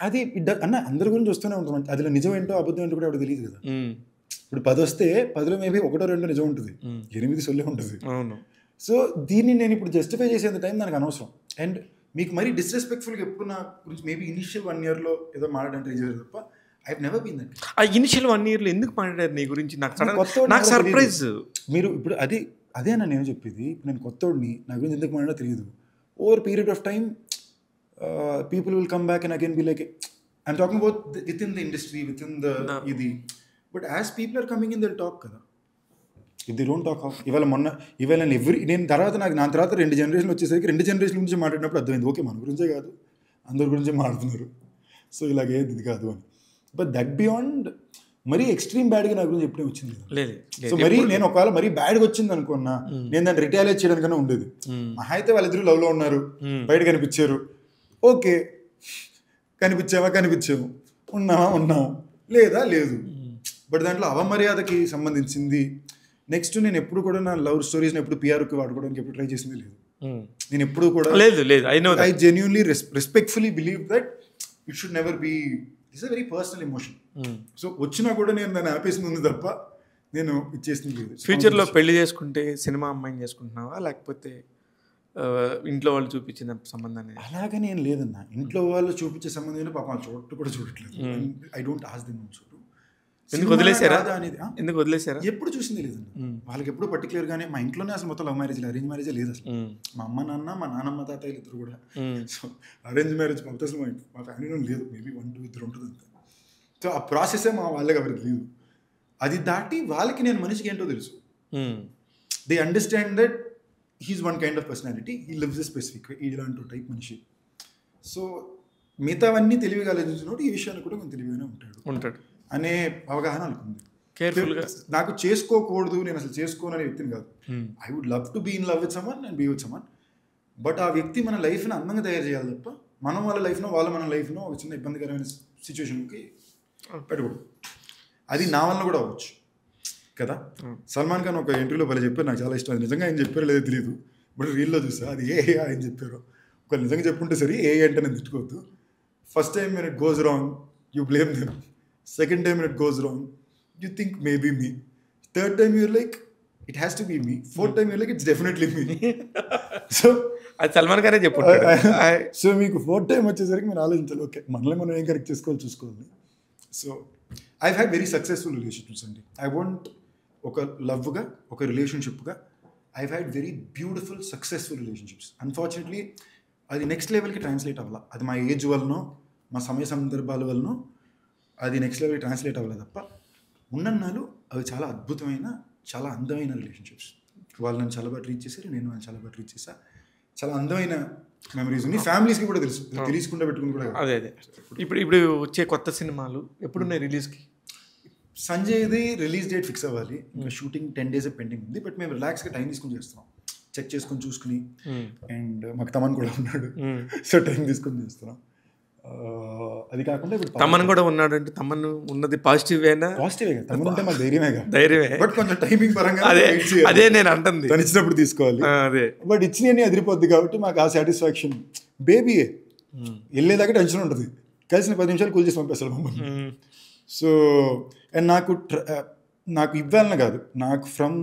అది అన్న అందరి గురించి వస్తూనే ఉంటాం. అది నిజం ఏంటో అబద్ధం ఏంటో కూడా తెలియదు కదా. ఇప్పుడు 10 వస్తే 10లో మేబీ 1-2 నిజం ఉంటుంది, 8 సొల్లే ఉంటుంది. అవును. సో దీన్ని నేను ఇప్పుడు జస్టిఫై చేసేంత టైం దానికి అనవసరం. అండ్ మీకు మరీ డిస్రెస్పెక్ట్ఫుల్గా ఎప్పుడు నా గురించి మేబీ ఇనిషియల్ 1 yearలో ఏదో మాట్లాడడానికి ట్రై చేశారు తప్ప I have never been that. ఆ ఇనిషియల్ 1 yearలో ఎందుకు మాట్లాడారు నీ గురించి? నాకు సర్ప్రైజ్. మీరు ఇప్పుడు అదేనా నేను చెప్పేది. ఇప్పుడు నేను కొత్తోడిని, నా గురించి ఎందుకు మాట్లాడో తెలియదు. Over period of time people will come back and again be like I'm talking about within the industry, within the ఇది. But as people are coming in దిల్ టాక్ కదా. If they don't talk of ఇవాళ నేను తర్వాత నా తర్వాత 2 generations వచ్చేసరికి 2 generations గురించి మాట్లాడినప్పుడు అర్థమైంది, ఓకే మన గురించే కాదు అందరి గురించే మాట్లాడుతున్నారు. సో ఇలాగేది ఇది కాదు అని. బట్ దట్ బియాండ్ మరీ ఎక్స్ట్రీమ్ బ్యాడ్గా నా గురించి ఎప్పుడే వచ్చింది లేదు. సో మరీ నేను ఒకవేళ మరీ బ్యాడ్గా వచ్చింది అనుకున్నా నేను దాన్ని రిటాలియేట్ చేయడానికన్నా ఉండేది. మహా అయితే వాళ్ళిద్దరూ లవ్లో ఉన్నారు, బయట కనిపించారు, ఓకే కనిపించాము, ఉన్నాము లేదా లేదు. బట్ దాంట్లో అవమర్యాదకి సంబంధించింది. నెక్స్ట్ నేను ఎప్పుడు కూడా నా లవ్ స్టోరీస్ని ఎప్పుడు పిఆర్కి వాడుకోవడానికి ఎప్పుడు ట్రై చేసింది లేదు. నేను ఎప్పుడు కూడా లేదు. I genuinely respectfully believe that it should never be, it's a very personal emotion. So వచ్చినా కూడా నేను దాన్ని ఆపేసింది ఉంది తప్ప నేను ఇచ్చేసింది లేదు. ఫ్యూచర్లో పెళ్లి చేసుకుంటే సినిమా అమ్మాయిని చేసుకుంటున్నావా, లేకపోతే ఇంట్లో వాళ్ళు చూపించిన సంబంధాన్ని? అలాగని ఏం లేదన్నా, ఇంట్లో వాళ్ళు చూపించే సంబంధం పాపం వాళ్ళు చూడటం కూడా చూడట్లేదు. I don't ask them also. ఎందుకు వదిలేసారా? ఎప్పుడు చూసింది లేదన్న వాళ్ళకి. ఎప్పుడు పర్టికులర్గానే మా ఇంట్లోనే అసలు మొత్తం లవ్ మ్యారేజ్, అరేంజ్ మ్యారేజ్ లేదు అసలు. మా అమ్మ నాన్న, మా నాన్నమ్మ తాతయ్యలు ఇద్దరు కూడా. సో అరేంజ్ మ్యారేజ్ అసలు మా ఫ్యామిలీలో లేదు. మేబీ 1-2 ఉంటుంది అంతే. సో ఆ ప్రాసెసే మా వాళ్ళకి ఎవరికి లేదు. అది దాటి వాళ్ళకి నేను మనిషికి ఏంటో తెలుసు. They understand that he is one kind of personality, he lives a specific way, ఇలాంటి టైప్ మనిషి. సో మిగతావన్నీ తెలివిగా ఆలోచించినప్పుడు ఈ విషయాన్ని కూడా కొంచెం తెలివిగానే ఉంటాడు అనే అవగాహన అనుకుంది. నాకు చేసుకోకూడదు, నేను అసలు చేసుకోననే వ్యక్తిని కాదు. I would love to be in love with someone and be with someone. But ఆ వ్యక్తి మన లైఫ్ని అందంగా తయారు చేయాలి తప్ప మనం వాళ్ళ లైఫ్లో మన లైఫ్లో ఒక చిన్న ఇబ్బందికరమైన సిచ్యువేషన్కి పెట్టకూడదు. అది నా వల్ల కూడా అవ్వచ్చు కదా. సల్మాన్ ఖాన్ ఒక ఇంటర్వ్యూలో వాళ్ళు చెప్పారు, నాకు చాలా ఇష్టం. అది నిజంగా ఆయన చెప్పారో లేదో తెలియదు, బట్ రీల్లో చూసా అది ఏ ఆయన చెప్పారు. ఒకళ్ళు నిజంగా చెప్పుంటే సరే ఏ అంటే నేను తిట్టుకోవద్దు. First time when it goes wrong you blame them, second time when it goes wrong you think maybe me, third time you're like it has to be me, fourth time you're like it's definitely me. So అది Salman ఖానే చెప్పుంటాడు. So మీకు 4th time వచ్చేసరికి మీరు ఆలోచించాలి, okay మనల్ని మనం ఏం correct చూసుకోవాలి. So I had very successful relationships అండి. ఐ వాంట్ ఒక లవ్గా, ఒక రిలేషన్షిప్గా I had very beautiful successful relationships. Unfortunately అది నెక్స్ట్ లెవెల్కి ట్రాన్స్లేట్ అవ్వాలి. అది మా ఏజ్ వలనో మా సమయ సందర్భాల వలనో అది నెక్స్ట్ లెవెల్కి ట్రాన్స్లేట్ అవ్వాలి తప్ప ఉన్నన్నాళ్ళు అవి చాలా అద్భుతమైన, చాలా అందమైన రిలేషన్షిప్స్. వాళ్ళు నన్ను చాలా బాగా ట్రీట్ చేశారు, నేను వాళ్ళు చాలా బాగా ట్రీట్ చేశా. చాలా అందమైన మెమరీస్ ఉన్నాయి. ఫ్యామిలీస్కి కూడా తెలుసు, తెలియకుండా పెట్టుకుని కూడా. అదే ఇప్పుడు వచ్చే కొత్త సినిమాలు ఎప్పుడున్నాయి రిలీజ్కి? సంజయ్ది రిలీజ్ డేట్ ఫిక్స్ అవ్వాలి, ఇంకా షూటింగ్ 10 days పెండింగ్ ఉంది. బట్ మేము రిలాక్స్గా టైం తీసుకుని చేస్తున్నాం, చెక్ చేసుకొని చూసుకుని. అండ్ మాకు తమన్ కూడా ఉన్నాడు, సో టైం తీసుకొని చేస్తున్నాం. అది కాకుండా ఇప్పుడు తమన్ కూడా ఉన్నాడు అంటే తమన్ ఉన్నది పాజిటివేనా? పాజిటివే, తమన్ అంటే మాకు ధైర్యమే. బట్ కొంచెం టైమింగ్ పరంగా అదే నేను అంటుంది, తను ఇచ్చినప్పుడు తీసుకోవాలి. అదే బట్ ఇచ్చినవి అదిరిపోద్ది కాబట్టి మాకు ఆ సాటిస్ఫాక్షన్. బేబీయే వెళ్ళేదాకా టెన్షన్ ఉంటుంది, కలిసిన 10 నిమిషాలు కూల్ చేసి పంపేస్తాడు మమ్మల్ని. సో అండ్ నాకు ఇవ్వాలని కాదు, నాకు ఫ్రమ్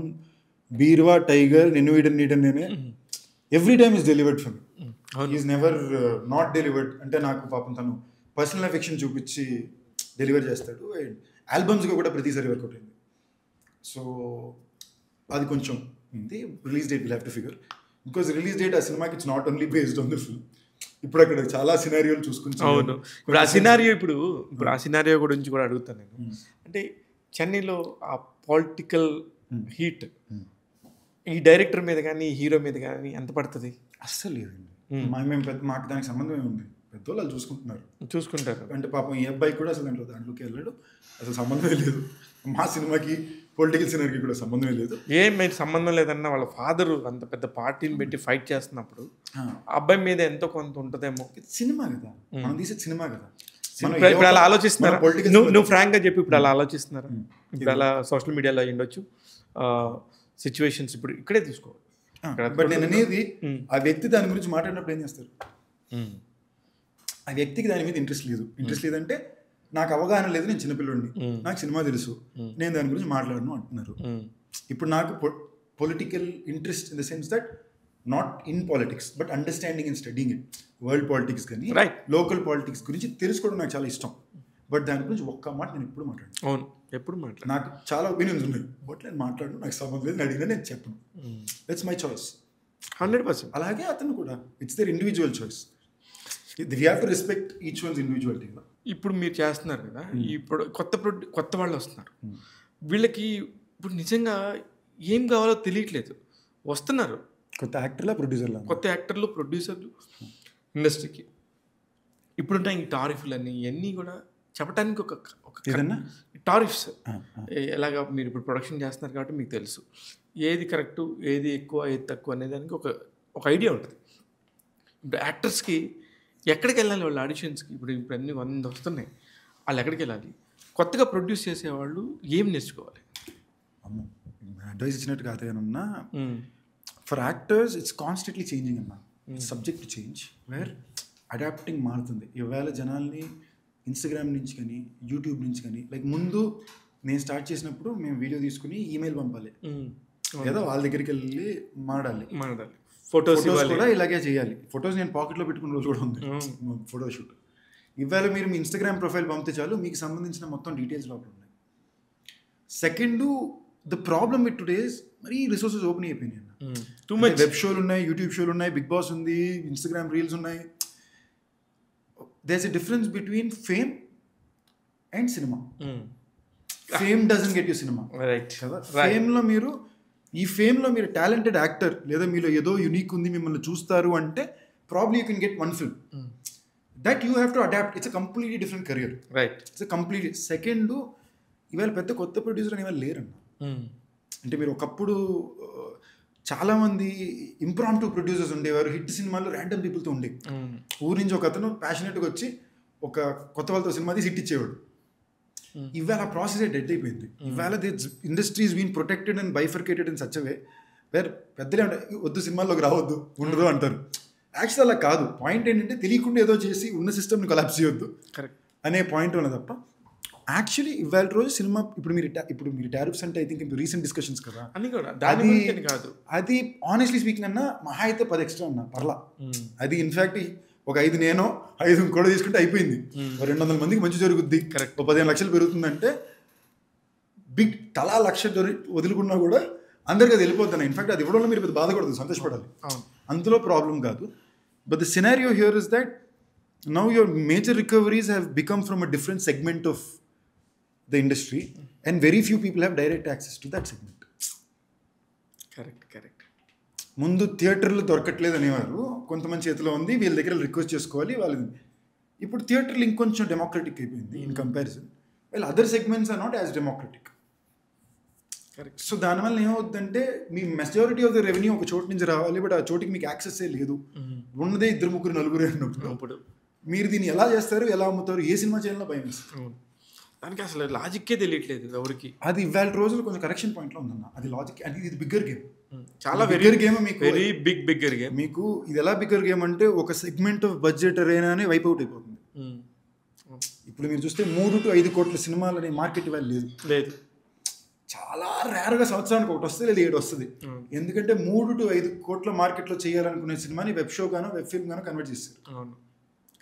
బీర్వా, టైగర్, నిన్ను వీడన్ నీడన్ నేనే every time is delivered for me. Is never not delivered. అంటే నాకు పాపం తను పర్సనల్ అఫెక్షన్ చూపించి డెలివర్ చేస్తాడు. అండ్ ఆల్బమ్స్గా కూడా ప్రతిసారి వర్కౌట్ అయింది. సో అది కొంచెం ఉంది. Release date will have to figure, because release date ఆ సినిమాకి it's not only based on the film. ఇప్పుడు అక్కడ చాలా సినారియోలు చూసుకుని. అవును, ఇప్పుడు ఆ సినారియో ఇప్పుడు ఆ సినారియో గురించి కూడా అడుగుతాను నేను. అంటే చెన్నైలో ఆ పొలిటికల్ హీట్ ఈ డైరెక్టర్ మీద కానీ ఈ హీరో మీద కానీ ఎంత పడుతుంది? అస్సలు లేదండి. మేము మాకు దానికి సంబంధం ఏముంది, పెద్దోళ్ళు చూసుకుంటారు. అంటే పాపం ఈ అబ్బాయి కూడా అసలు దాంట్లోకి వెళ్ళాడు, అసలు సంబంధమే లేదు. మా సినిమాకి పొలిటికల్ సినిమాకి కూడా సంబంధమే లేదు. మీరు సంబంధం లేదన్నా వాళ్ళ ఫాదర్ అంత పెద్ద పార్టీని పెట్టి ఫైట్ చేస్తున్నప్పుడు అబ్బాయి మీద ఎంతో కొంత ఉంటుందేమో. సినిమా కదా, మనం తీసే సినిమా కదా. ఇప్పుడు అలా ఆలోచిస్తున్నారా? నువ్వు ఫ్రాంక్ గా చెప్పి ఇప్పుడు అలా ఆలోచిస్తున్నారా? ఇప్పుడు అలా సోషల్ మీడియాలో ఉండొచ్చు సిచ్యువేషన్స్, ఇప్పుడు ఇక్కడే తీసుకోవాలి. బట్ నేను అనేది ఆ వ్యక్తి దాని గురించి మాట్లాడినప్పుడు ఏం చేస్తారు? ఆ వ్యక్తికి దాని మీద ఇంట్రెస్ట్ లేదంటే నాకు అవగాహన లేదు, నేను చిన్నపిల్లడిని, నాకు సినిమా తెలుసు, నేను దాని గురించి మాట్లాడను అంటున్నారు. ఇప్పుడు నాకు political interest in the sense that not in politics but understanding and studying it. World politics కానీ లోకల్ పాలిటిక్స్ గురించి తెలుసుకోవడం నాకు చాలా ఇష్టం. బట్ దాని గురించి ఒక్క మాట నేను ఎప్పుడు మాట్లాడను. అవును, ఎప్పుడు మాట్లాడు. నాకు చాలా ఒపీనియన్స్ ఉన్నాయి, బట్ నేను మాట్లాడను, నాకు సంబంధం లేదు, అడిగినా నేను చెప్పను. That's my choice. 100%. అలాగే అతను కూడా, it's their individual choice. We have to respect each one's individuality. ఇప్పుడు మీరు చేస్తున్నారు కదా, ఇప్పుడు కొత్త వాళ్ళు వస్తున్నారు, వీళ్ళకి ఇప్పుడు నిజంగా ఏం కావాలో తెలియట్లేదు, వస్తున్నారు కొత్త యాక్టర్లు ప్రొడ్యూసర్లు ఇండస్ట్రీకి. ఇప్పుడున్న ఈ టారిఫ్లన్నీ ఇవన్నీ కూడా చెప్పడానికి ఒక టారిఫ్స్ ఎలాగా మీరు ఇప్పుడు ప్రొడక్షన్ చేస్తున్నారు కాబట్టి మీకు తెలుసు ఏది కరెక్టు, ఏది ఎక్కువ, ఏది తక్కువ అనే దానికి ఒక ఐడియా ఉంటుంది. ఇప్పుడు యాక్టర్స్కి ఎక్కడికి వెళ్ళాలి వాళ్ళు ఆడిషన్స్కి? ఇప్పుడు అన్ని 100 వస్తున్నాయి, వాళ్ళు ఎక్కడికి వెళ్ళాలి? కొత్తగా ప్రొడ్యూస్ చేసేవాళ్ళు ఏం నేర్చుకోవాలి? అడ్వైస్ ఇచ్చినట్టు కాదన్నా, for actors it's constantly changing అన్న, సబ్జెక్ట్ చేంజ్ వేర్ అడాప్టింగ్ మారుతుంది. ఇవాళ జనాల్ని ఇన్స్టాగ్రామ్ నుంచి కానీ యూట్యూబ్ నుంచి కానీ, లైక్ ముందు నేను స్టార్ట్ చేసినప్పుడు మేము వీడియో తీసుకుని ఈమెయిల్ పంపాలి, లేదా వాళ్ళ దగ్గరికి వెళ్ళి మాడాలి. ఫొటోస్ కూడా ఇలాగే చేయాలి. ఫొటోస్ నేను పాకెట్లో పెట్టుకున్న రోజు కూడా ఉంది, ఫోటోషూట్. ఇవాళ మీరు మీ ఇన్స్టాగ్రామ్ ప్రొఫైల్ పంపితే చాలు, మీకు సంబంధించిన మొత్తం డీటెయిల్స్ లోపల ఉన్నాయి. Second, the problem with today's మరి రిసోర్సెస్ ఓపెన్ అయిపోయినాయి. వెబ్ షోలు ఉన్నాయి, యూట్యూబ్ షోలు ఉన్నాయి, బిగ్ బాస్ ఉంది, ఇన్స్టాగ్రామ్ రీల్స్ ఉన్నాయి. There's a difference between fame and cinema. Fame doesn't get you cinema. ఫేమ్లో మీరు టాలెంటెడ్ యాక్టర్ లేదా మీలో ఏదో యూనిక్ ఉంది, మిమ్మల్ని చూస్తారు అంటే probably you can get one film. That you have to adapt. It's a completely different career. It's a completely. Second, ఇవాళ పెద్ద కొత్త ప్రొడ్యూసర్ అని ఇవాళ లేరన్న. అంటే మీరు ఒకప్పుడు చాలామంది ఇంప్రాంప్టు ప్రొడ్యూసర్స్ ఉండేవారు, హిట్ సినిమాలు ర్యాండమ్ పీపుల్తో ఉండేవి. ఊరి నుంచి ఒక అతను ప్యాషనెట్గా వచ్చి ఒక కొత్త వాళ్ళతో సినిమా తీసి హిట్ ఇచ్చేవాడు. ఇవాళ ప్రాసెస్ డెడ్ అయిపోయింది. ఇవాళ industry's been protected and bifurcated in such way where పెద్దలే వద్దు సినిమాల్లోకి రావద్దు, ఉండదు అంటారు. యాక్చువల్ అలా కాదు. పాయింట్ ఏంటంటే తెలియకుండా ఏదో చేసి ఉన్న సిస్టమ్ని కొలాప్స్ చేయొద్దు అనే పాయింట్ ఉన్నది తప్ప. యాక్చువల్లీ ఇవాళ రోజు సినిమా ఇప్పుడు మీరు టారిఫ్స్ అంటే ఐ థింక్ ఇప్పుడు రీసెంట్ డిస్కషన్స్ కదా, అది ఆనెస్ట్లీ స్పీకింగ్ అన్న మహా అయితే 10 ఎక్స్ట్రా అన్న పర్లా. అది ఇన్ఫ్యాక్ట్ ఒక 5 నేనో 5 కూడా తీసుకుంటే అయిపోయింది. 200 మందికి మంచి జరుగుద్ది, 15 లక్షలు పెరుగుతుందంటే బిగ్ తలా లక్ష వదులుకున్నా కూడా అందరికీ అది వెళ్ళిపోతున్నాయి. ఇన్ఫాక్ట్ అది ఇవ్వడంలో మీరు పెద్ద బాధపడదు, సంతోషపడాలి, అందులో ప్రాబ్లం కాదు. But the scenario here is that now your major recoveries have become from a different segment of the industry and very few people have direct access to that segment. correct. ముందు థియేటర్లు దొరకట్లేదు అనేవారు, కొంతమంది చేతిలో ఉంది, వీళ్ళ దగ్గర రిక్వెస్ట్ చేసుకోవాలి వాళ్ళది. ఇప్పుడు థియేటర్లు ఇంకొంచెం డెమోక్రటిక్ అయిపోయింది in comparison. Well other segments are not as democratic. So దానివల్ల ఏమవుతుందంటే మీ మెజారిటీ ఆఫ్ ద రెవెన్యూ ఒక చోటు నుంచి రావాలి, బట్ ఆ చోటికి మీకు యాక్సెస్ లేదు. ఉన్నదే 2, 3, 4 అన్నప్పుడు మీరు దీన్ని ఎలా చేస్తారు, ఎలా అమ్ముతారు, ఏ సినిమా చేయాలో భయం వేస్తారు. దానికి అసలు లాజిక్కే తెలియట్లేదు ఎవరికి. అది ఇవాళ రోజులు కొంచెం కరెక్షన్ పాయింట్లో ఉందన్న. అది లాజిక్, అది ఇది బిగ్గర్ గేమ్, చాలా బిగ్గర్ గేమ్. మీకు వెరీ బిగ్గర్ గేమ్. మీకు ఇది ఎలా బిగ్గర్ గేమ్ అంటే ఒక సెగ్మెంట్ ఆఫ్ బడ్జెట్ అరేనానే వైప్ అవుట్ అయిపోతుంది. ఇప్పుడు మీరు చూస్తే 3 to 5 కోట్ల సినిమాలు అనే మార్కెట్ ఇవాళ లేదు. చాలా రేర్గా సంవత్సరానికి ఒకటి వస్తుంది, లేదా 7 వస్తుంది. ఎందుకంటే 3 to 5 కోట్ల మార్కెట్లో చేయాలనుకునే సినిమాని వెబ్ షో గానో వెబ్ ఫిల్మ్ గానో కన్వర్ట్ చేస్తారు.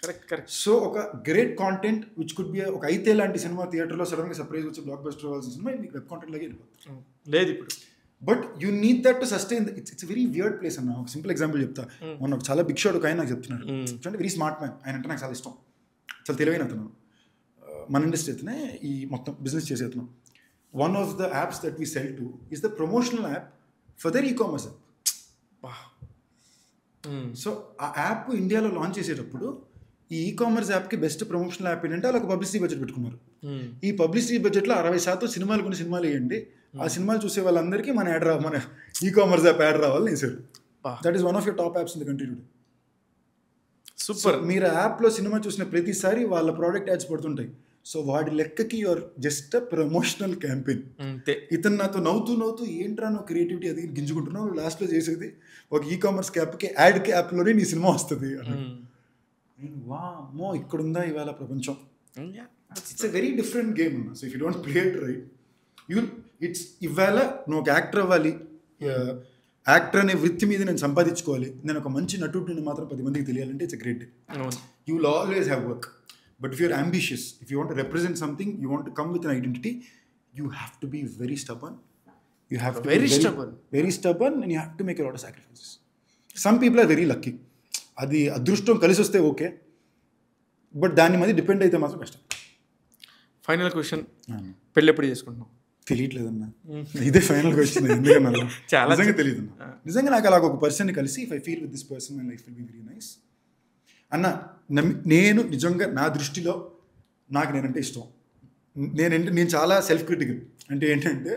కరెక్ట్. సో ఒక great content which could be ఒక అయితే లాంటి సినిమా థియేటర్లో సడన్గా సర్ప్రైజ్ వచ్చి బ్లాక్ బస్టర్ అవ్వాల్సిన సినిమా మీకు వెబ్ కాంటెంట్ లాగే వెళ్ళిపోతుంది. లేదు ఇప్పుడు. But you need that to sustain. It's very weird place అన్న. ఒక సింపుల్ ఎగ్జాంపుల్ చెప్తా. మొన్న ఒక చాలా బిగ్ షాట్ ఒక ఆయన నాకు చెప్తున్నాడు, అంటే వెరీ స్మార్ట్ మ్యాన్, ఆయన అంటే నాకు చాలా ఇష్టం, చాలా తెలివైన అతను, మన ఇండస్ట్రీ అతనే, ఈ మొత్తం బిజినెస్ చేసే అతను. One of the apps that we cell to is the promotional app for their ecommerce app. So ఆ యాప్ ఇండియాలో లాంచ్ చేసేటప్పుడు ఈ ఈకామర్స్ యాప్కి బెస్ట్ ప్రమోషనల్ యాప్ ఏంటంటే వాళ్ళు ఒక పబ్లిసిటీ బడ్జెట్ పెట్టుకున్నారు. ఈ పబ్లిసిటీ బడ్జెట్లో 60% సినిమాలు కొన్ని సినిమాలు వేయండి, ఆ సినిమాలు చూసే వాళ్ళందరికీ మన యాడ్ మన ఈకామర్స్ యాప్ యాడ్ రావాలని వేసారు. That is one of your top apps in the country today. Super. మీరు యాప్లో సినిమా చూసిన ప్రతిసారి వాళ్ళ ప్రోడక్ట్ యాడ్స్ పడుతుంటాయి. సో వాడి లెక్కకి your just a promotional campaign. ఇతను నాతో నవ్వుతూ ఏంట్రా నువ్వు క్రియేటివిటీ అది గింజుకుంటున్నావు, లాస్ట్లో చేసేది ఒక ఈకామర్స్ యాప్కి యాప్లోనే నీ సినిమా వస్తుంది. వామ్మో ఇక్కడుందా ఇవాళ ప్రపంచం. It's a very different game. So if you don't play it right it's ఇవాళ నువ్వు ఒక యాక్టర్ అవ్వాలి, యాక్టర్ అనే వృత్తి మీద నేను సంపాదించుకోవాలి, నేను ఒక మంచి నటుడిని మాత్రం 10 మందికి తెలియాలంటే it's a great day. You will always have work. But if you're ambitious, if you want to represent something, you want to come with an identity, you have to be very stubborn. You have to very be very stubborn, and you have to make a lot of sacrifices. Some people are very lucky. అది అదృష్టం కలిసి వస్తే okay, but దాని మీద depend అయితే మాత్రం కష్టం. Final question, పెళ్ళి ఎప్పుడు చేసుకుంటున్నాం? తెలియట్లేదన్నా, ఇదే ఫైనల్ క్వశ్చన్. ఎందుకన్నా చాలా నిజంగా తెలియదు. నిజంగా నాకు అలాగ ఒక పర్సన్ని కలిసి if I feel with this person my life will be very nice అన్న. నేను నిజంగా నా దృష్టిలో నాకు నేనంటే ఇష్టం. నేను చాలా సెల్ఫ్ క్రిటికల్. అంటే ఏంటంటే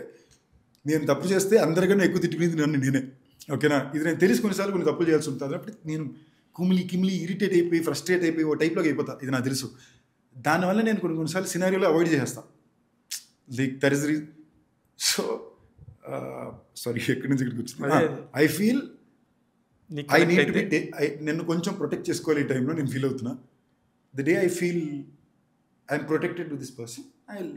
నేను తప్పు చేస్తే అందరికన్నా ఎక్కువ తిట్టుకునేది నన్ను నేనే. ఓకేనా, ఇది నేను తెలిసి కొన్నిసార్లు కొన్ని తప్పులు చేయాల్సి ఉంటుంది. అప్పుడు నేను కిమిలి ఇరిటేట్ అయిపోయి ఫ్రస్ట్రేట్ అయిపోయి ఓ టైప్లోకి అయిపోతా. ఇది నాకు తెలుసు. దానివల్ల నేను కొన్నిసార్లు సినారియోలో అవాయిడ్ చేసేస్తాను. Like that is so sorry ఎక్కడి నుంచి ఇక్కడికి వచ్చింది. I feel I need to be నన్ను కొంచెం ప్రొటెక్ట్ చేసుకోవాలి ఈ టైంలో. నేను ఫీల్ అవుతున్నా the day I feel I'm protected with this person I will.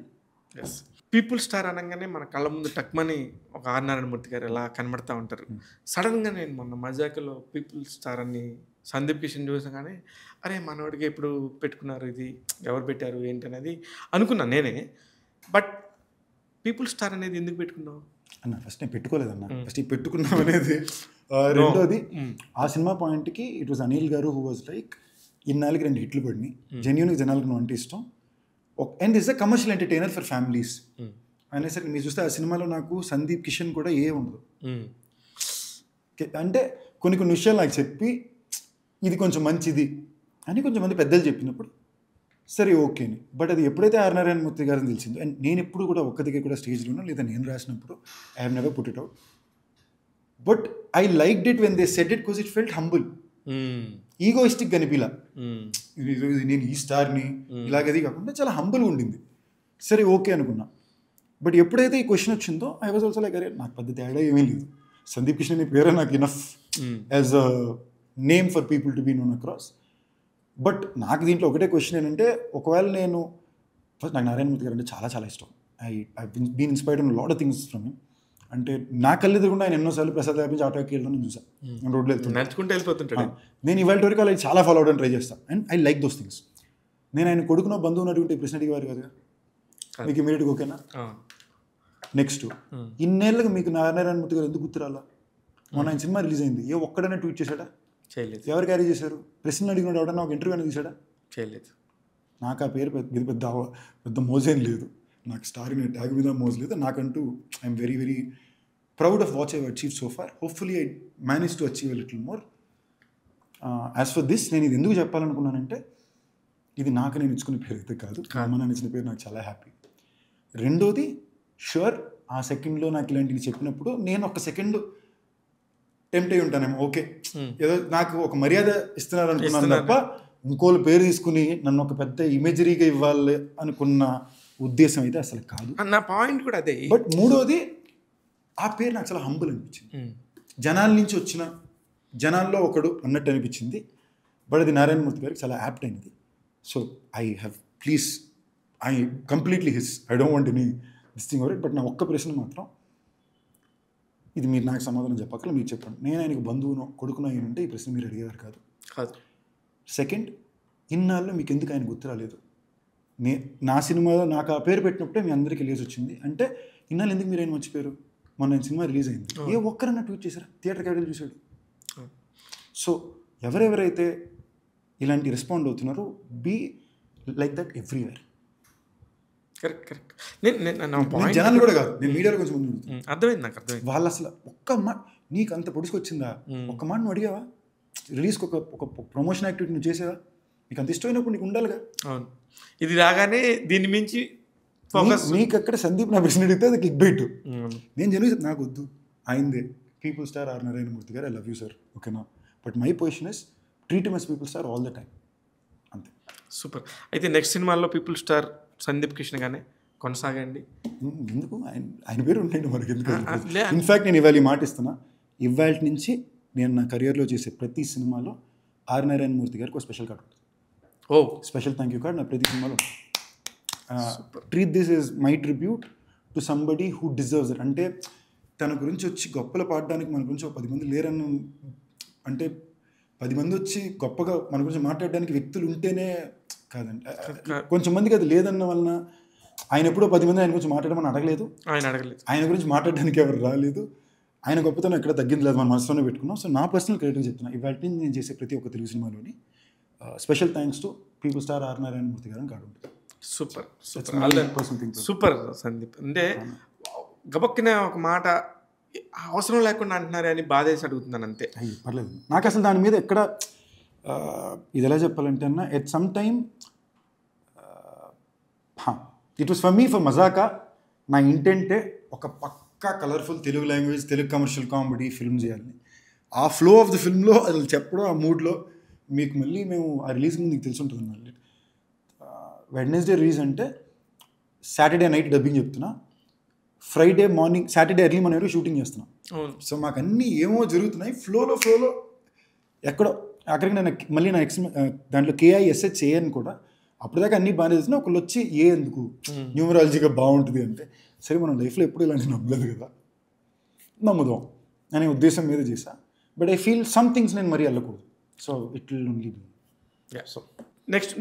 People star అనగానే మన కళ్ళ ముందు టక్మని ఒక ఆర్ నారాయణమూర్తి గారు ఎలా కనబడతా ఉంటారు. సడన్గా నేను మొన్న మజాకలో పీపుల్ స్టార్ అని సందీప్ కిషన్ చూసగానే అరే మనోడికి ఎప్పుడు పెట్టుకున్నారు, ఇది ఎవరు పెట్టారు ఏంటి అనేది అనుకున్నాను నేనే. బట్ పీపుల్ స్టార్ అనేది ఎందుకు పెట్టుకున్నావు అన్న? ఫస్ట్ నేను పెట్టుకోలేదన్న. ఫస్ట్ ఈ పెట్టుకున్నాం అనేది. రెండోది ఆ సినిమా పాయింట్కి ఇట్ వాజ్ అనిల్ గారు హూ వాజ్ లైక్ ఇన్నాళ్ళకి 2 హిట్లు పడినాయి, జెన్యూన్గా జనాలకు నువ్వు అంటే ఇష్టం, and is a commercial entertainer for families అనేసరికి మీరు చూస్తే ఆ సినిమాలో నాకు సందీప్ కిషన్ కూడా ఉండదు. అంటే కొన్ని విషయాలు నాకు చెప్పి ఇది కొంచెం మంచిది అని కొంచెం మంది పెద్దలు చెప్పినప్పుడు సరే ఓకేని. బట్ అది ఎప్పుడైతే ఆర్ నారాయణమూర్తి గారిని తెలిసిందో, అండ్ నేను ఎప్పుడు కూడా ఒక్క దగ్గర కూడా స్టేజ్లోనో లేదా నేను రాసినప్పుడు I have never put it out, but I liked it when they said it because it felt humble. Egoistic కనిపిలా, నేను ఈ స్టార్ని ఇలాగది కాకుండా చాలా హంబుల్గా ఉండింది. సరే ఓకే అనుకున్నా. బట్ ఎప్పుడైతే ఈ క్వశ్చన్ వచ్చిందో ఐ వాజ్ ఆల్సో లైక్ అరే నాకు పెద్ద తేడా ఏమీ లేదు, సందీప్ కిషన్ అనే పేరే నాకు enough as a name for people to be known across. But నాకు దీంట్లో ఒకటే క్వశ్చన్ ఏంటంటే, ఒకవేళ నేను ఫస్ట్ నాకు నారాయణమూర్తి గారు అంటే చాలా చాలా ఇష్టం. I been inspired in lot of things from him. అంటే నా కళ్ళు ఎదురుకుండా ఆయన ఎన్నోసార్లు ప్రసాద్ వ్యాపించి ఆటోకి వెళ్ళడం నేను చూసాను, నేను రోడ్లో వెళ్తుంటాడు. నేను ఇవాళ వరకు అలా చాలా ఫాలో అవడానికి ట్రై చేస్తాను. And I like those things. నేను ఆయన కొడుకునో బంధువు ఉన్నటువంటి ప్రశ్న అడిగేవారు కదా, మీకు ఇమీడియట్గా ఓకేనా? నెక్స్ట్ ఇన్నేళ్ళకి మీకు నారాయణమూర్తి గారు ఎందుకు గుర్తురాలా? మొన్న ఆయన సినిమా రిలీజ్ అయింది, ఒక్కడైనా ట్వీట్ చేశాడా? చేయలేదు. ఎవరు క్యారీ చేశారు? ప్రశ్న అడిగినాడు ఎవడన్నా ఒక ఇంటర్వ్యూ అనేది తీసాడా? చేయలేదు. నాకు ఆ పేరు పెద్ద మోజేం లేదు, నాకు స్టార్ ట్యాగ్ మీద మోజ్ లేదు. నాకంటూ I'm very very proud of what I achieve so far. Hopefully I manage to achieve a little more. As for this నేను ఇది ఎందుకు చెప్పాలనుకున్నానంటే, ఇది నాకు నేను ఇచ్చుకునే పేరు అయితే కాదు, కామన్ ఇచ్చిన పేరు నాకు చాలా హ్యాపీ. రెండోది షూర్ ఆ సెకండ్లో నాకు ఇలాంటివి చెప్పినప్పుడు నేను ఒక సెకండ్ టెంప్ట్ అయి ఉంటానేమో, ఓకే ఏదో నాకు ఒక మర్యాద ఇస్తున్నారు అనుకున్నాను తప్ప ఇంకోళ్ళు పేరు తీసుకుని నన్ను ఒక పెద్ద ఇమేజరీగా ఇవ్వాలి అనుకున్న ఉద్దేశం అయితే అసలు కాదు. నా పాయింట్ కూడా అదే. బట్ మూడోది ఆ పేరు నాకు చాలా హంబుల్ అనిపించింది. జనాల నుంచి వచ్చిన జనాల్లో ఒకడు అన్నట్టు అనిపించింది. బట్ అది నారాయణమూర్తి గారికి చాలా యాప్ట్ అయింది. So I have please I completely his, I don't want any this thing over it. But నా ఒక్క ప్రశ్న మాత్రం, ఇది మీరు నాకు సమాధానం చెప్పక్కల మీరు చెప్పండి, నేను ఆయనకు బంధువునో కొడుకునో అయి ఉంటే ఈ ప్రశ్న మీరు అడిగేవారు కాదు. కాదు. సెకండ్, ఇన్నాళ్ళు మీకు ఎందుకు ఆయన గుర్తు రాలేదు? నా సినిమాలో నాకు ఆ పేరు పెట్టినప్పుడే మీ అందరికీ లేచి వచ్చింది అంటే ఇన్నాళ్ళు ఎందుకు మీరు ఆయన మర్చిపోయారు? మొన్న సినిమా రిలీజ్ అయింది, ఏ ఒక్కరన్నా ట్వీట్ చేశారా? థియేటర్కి ఎవరు చూశాడు? సో ఎవరెవరైతే ఇలాంటి రెస్పాండ్ అవుతున్నారో be like that everywhere. Correct. జనాలు కూడా కాదు, నేను మీడియాలో కొంచెం ముందు అర్థమైంది, నాకు అర్థమైంది. వాళ్ళు అసలు ఒక్క మాట నీకు అంత పొడుచుకొచ్చిందా? ఒక్క మాట నువ్వు అడిగావా? రిలీజ్కి ఒక ప్రమోషన్ యాక్టివిటీ నువ్వు చేసేవా? నీకు అంత ఇష్టమైనప్పుడు నీకు ఉండాలిగా. అవును, ఇది రాగానే దీన్ని మించి ఫోకస్. నీకు అక్కడ సందీప్ నా ప్రశ్న అడిగితే అది క్లిక్ బైట్. నేను జనరల్ నాకు వద్దు, ఆయనదే people star R Narayana Murthy garu, I love you sir, ఓకేనా, but my position is treat him as people star all the time, అంతే. సూపర్. అయితే నెక్స్ట్ సినిమాల్లో పీపుల్ స్టార్ సందీప్ కృష్ణ గానే కొనసాగండి. ఎందుకు ఆయన పేరు ఉంటాయండి మనకి ఎందుకు? ఇన్ఫ్యాక్ట్ నేను ఇవాళ ఈ మాట ఇస్తున్నా, ఇవాళ నుంచి నేను నా కెరియర్లో చేసే ప్రతి సినిమాలో ఆర్ నారాయణ మూర్తి గారికి ఒక స్పెషల్ కార్డ్ ఉంటుంది. స్పెషల్ థ్యాంక్ యూ కార్డ్ నా ప్రతి సినిమాలో. Treat this is my tribute to somebody who deserves it. అంటే తన గురించి వచ్చి గొప్పలు పాడడానికి మన గురించి ఒక 10 మంది లేరన్న, అంటే 10 మంది వచ్చి గొప్పగా మన గురించి మాట్లాడడానికి వ్యక్తులు ఉంటేనే కాదండి, కొంచెం మందికి అది లేదన్న వలన ఆయన ఎప్పుడో 10 మంది ఆయన గురించి మాట్లాడమని అడగలేదు, ఆయన గురించి మాట్లాడడానికి ఎవరు రాలేదు, ఆయన గొప్పతనం ఎక్కడ తగ్గింది లేదు, మన మనసులోనే పెట్టుకున్నాం. సో నా పర్సనల్ క్రెడిట్ చెప్తున్నా, ఇవాళ నేను చేసే ప్రతి ఒక్క తెలుగు సినిమాలోని special thanks to people star R Narayana Murthy గారు కార్డు ఉంటుంది. సూపర్ సందీప్. అంటే గబక్కిన ఒక మాట అవసరం లేకుండా అంటున్నారే అని బాధేసి అడుగుతున్నాను అంతే. పర్లేదు, నాకు అసలు దాని మీద ఎక్కడ ఇది ఎలా చెప్పాలంటే అన్న, at some time it was for me for Mazaka. నా ఇంటెంటే ఒక పక్కా colourful Telugu language, Telugu commercial comedy film చేయాలని. ఆ ఫ్లో ఆఫ్ ది ఫిల్మ్లో అది చెప్పడం, ఆ మూడ్లో మీకు మళ్ళీ మేము ఆ రిలీజ్ ముందు మీకు తెలిసి ఉంటుంది. మళ్ళీ వెడ్నెస్డే రిలీజ్ అంటే సాటర్డే నైట్ డబ్బింగ్ చెప్తున్నా, Friday morning, Saturday early morning వరకు షూటింగ్ చేస్తున్నాం. సో మాకు అన్నీ ఏమో జరుగుతున్నాయి ఫ్లోలో ఎక్కడో అక్కడికి నేను మళ్ళీ నా దాంట్లో KISH చేయని కూడా అప్పటిదాకా అన్నీ బాగానే చేస్తున్నా. ఒకళ్ళు వచ్చి ఎందుకు న్యూమరాలజీగా బాగుంటుంది అంటే, సరే మనం లైఫ్లో ఎప్పుడు ఇలాంటి నమ్మలేదు కదా, నమ్ముదాం అనే ఉద్దేశం మీద చేశా. But I feel some things నేను మరీ వెళ్ళకూడదు. So it will only be. So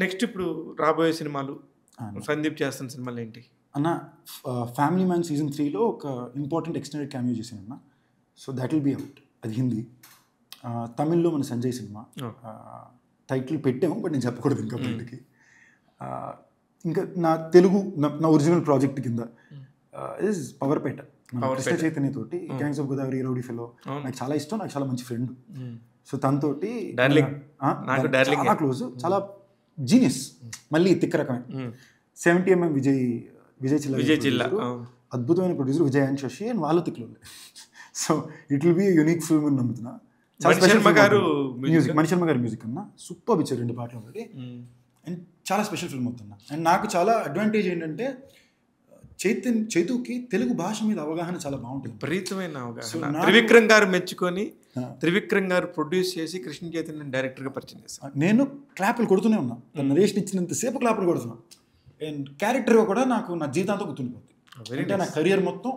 next ఇప్పుడు రాబోయే సినిమాలు, సందీప్ చేస్తున్న సినిమాలు ఏంటి అన్న? ఫ్యామిలీ మ్యాన్ సీజన్ 3లో ఒక ఇంపార్టెంట్ ఎక్స్టెండెడ్ క్యామియో చేశాను అన్న. So that will be out. అది హిందీ. తమిళ్లో మన సంజయ్ సినిమా టైటిల్ పెట్టాము, బట్ నేను చెప్పకూడదు ఇంకా బయటికి. ఇంకా నా తెలుగు నా ఒరిజినల్ ప్రాజెక్ట్ కింద ఇస్ పవర్పేట, కృష్ణ చైతన్య తోటి, gangs of Godavari, rowdy fellow. నాకు చాలా ఇష్టం, నాకు చాలా మంచి ఫ్రెండ్. సో తనతోటి చాలా క్లోజ్, చాలా జీనియస్, మళ్ళీ తిక్క రకమే. 70mm విజయ్ చిల్లా అద్భుతమైన producer, Vijay and Sasi, and వాళ్ళు తిక్కలు. So it will be unique film అని నమ్ముతున్నా. మణి శర్మ గారి మ్యూజిక్ అన్న సూపర్ ఇచ్చారు 2 పాటలు ఒకటి, అండ్ చాలా స్పెషల్ ఫిల్మ్ అవుతున్నా. అండ్ నాకు చాలా అడ్వాంటేజ్ ఏంటంటే చైతుకి తెలుగు భాష మీద అవగాహన చాలా బాగుంటుంది, విపరీతమైన అవగాహన. త్రివిక్రమ్ గారు మెచ్చుకొని త్రివిక్రమ్ గారు ప్రొడ్యూస్ చేసి కృష్ణ చైతన్య డైరెక్టర్గా పరిచయం చేశాను. నేను క్లాపులు కొడుతూనే ఉన్నా, నరేష్ ఇచ్చినంతసేపు క్లాపులు కొడుతున్నా. అండ్ క్యారెక్టర్గా కూడా నాకు నా జీవితాంతం గుర్తుండిపోతుంది. అంటే నా కెరియర్ మొత్తం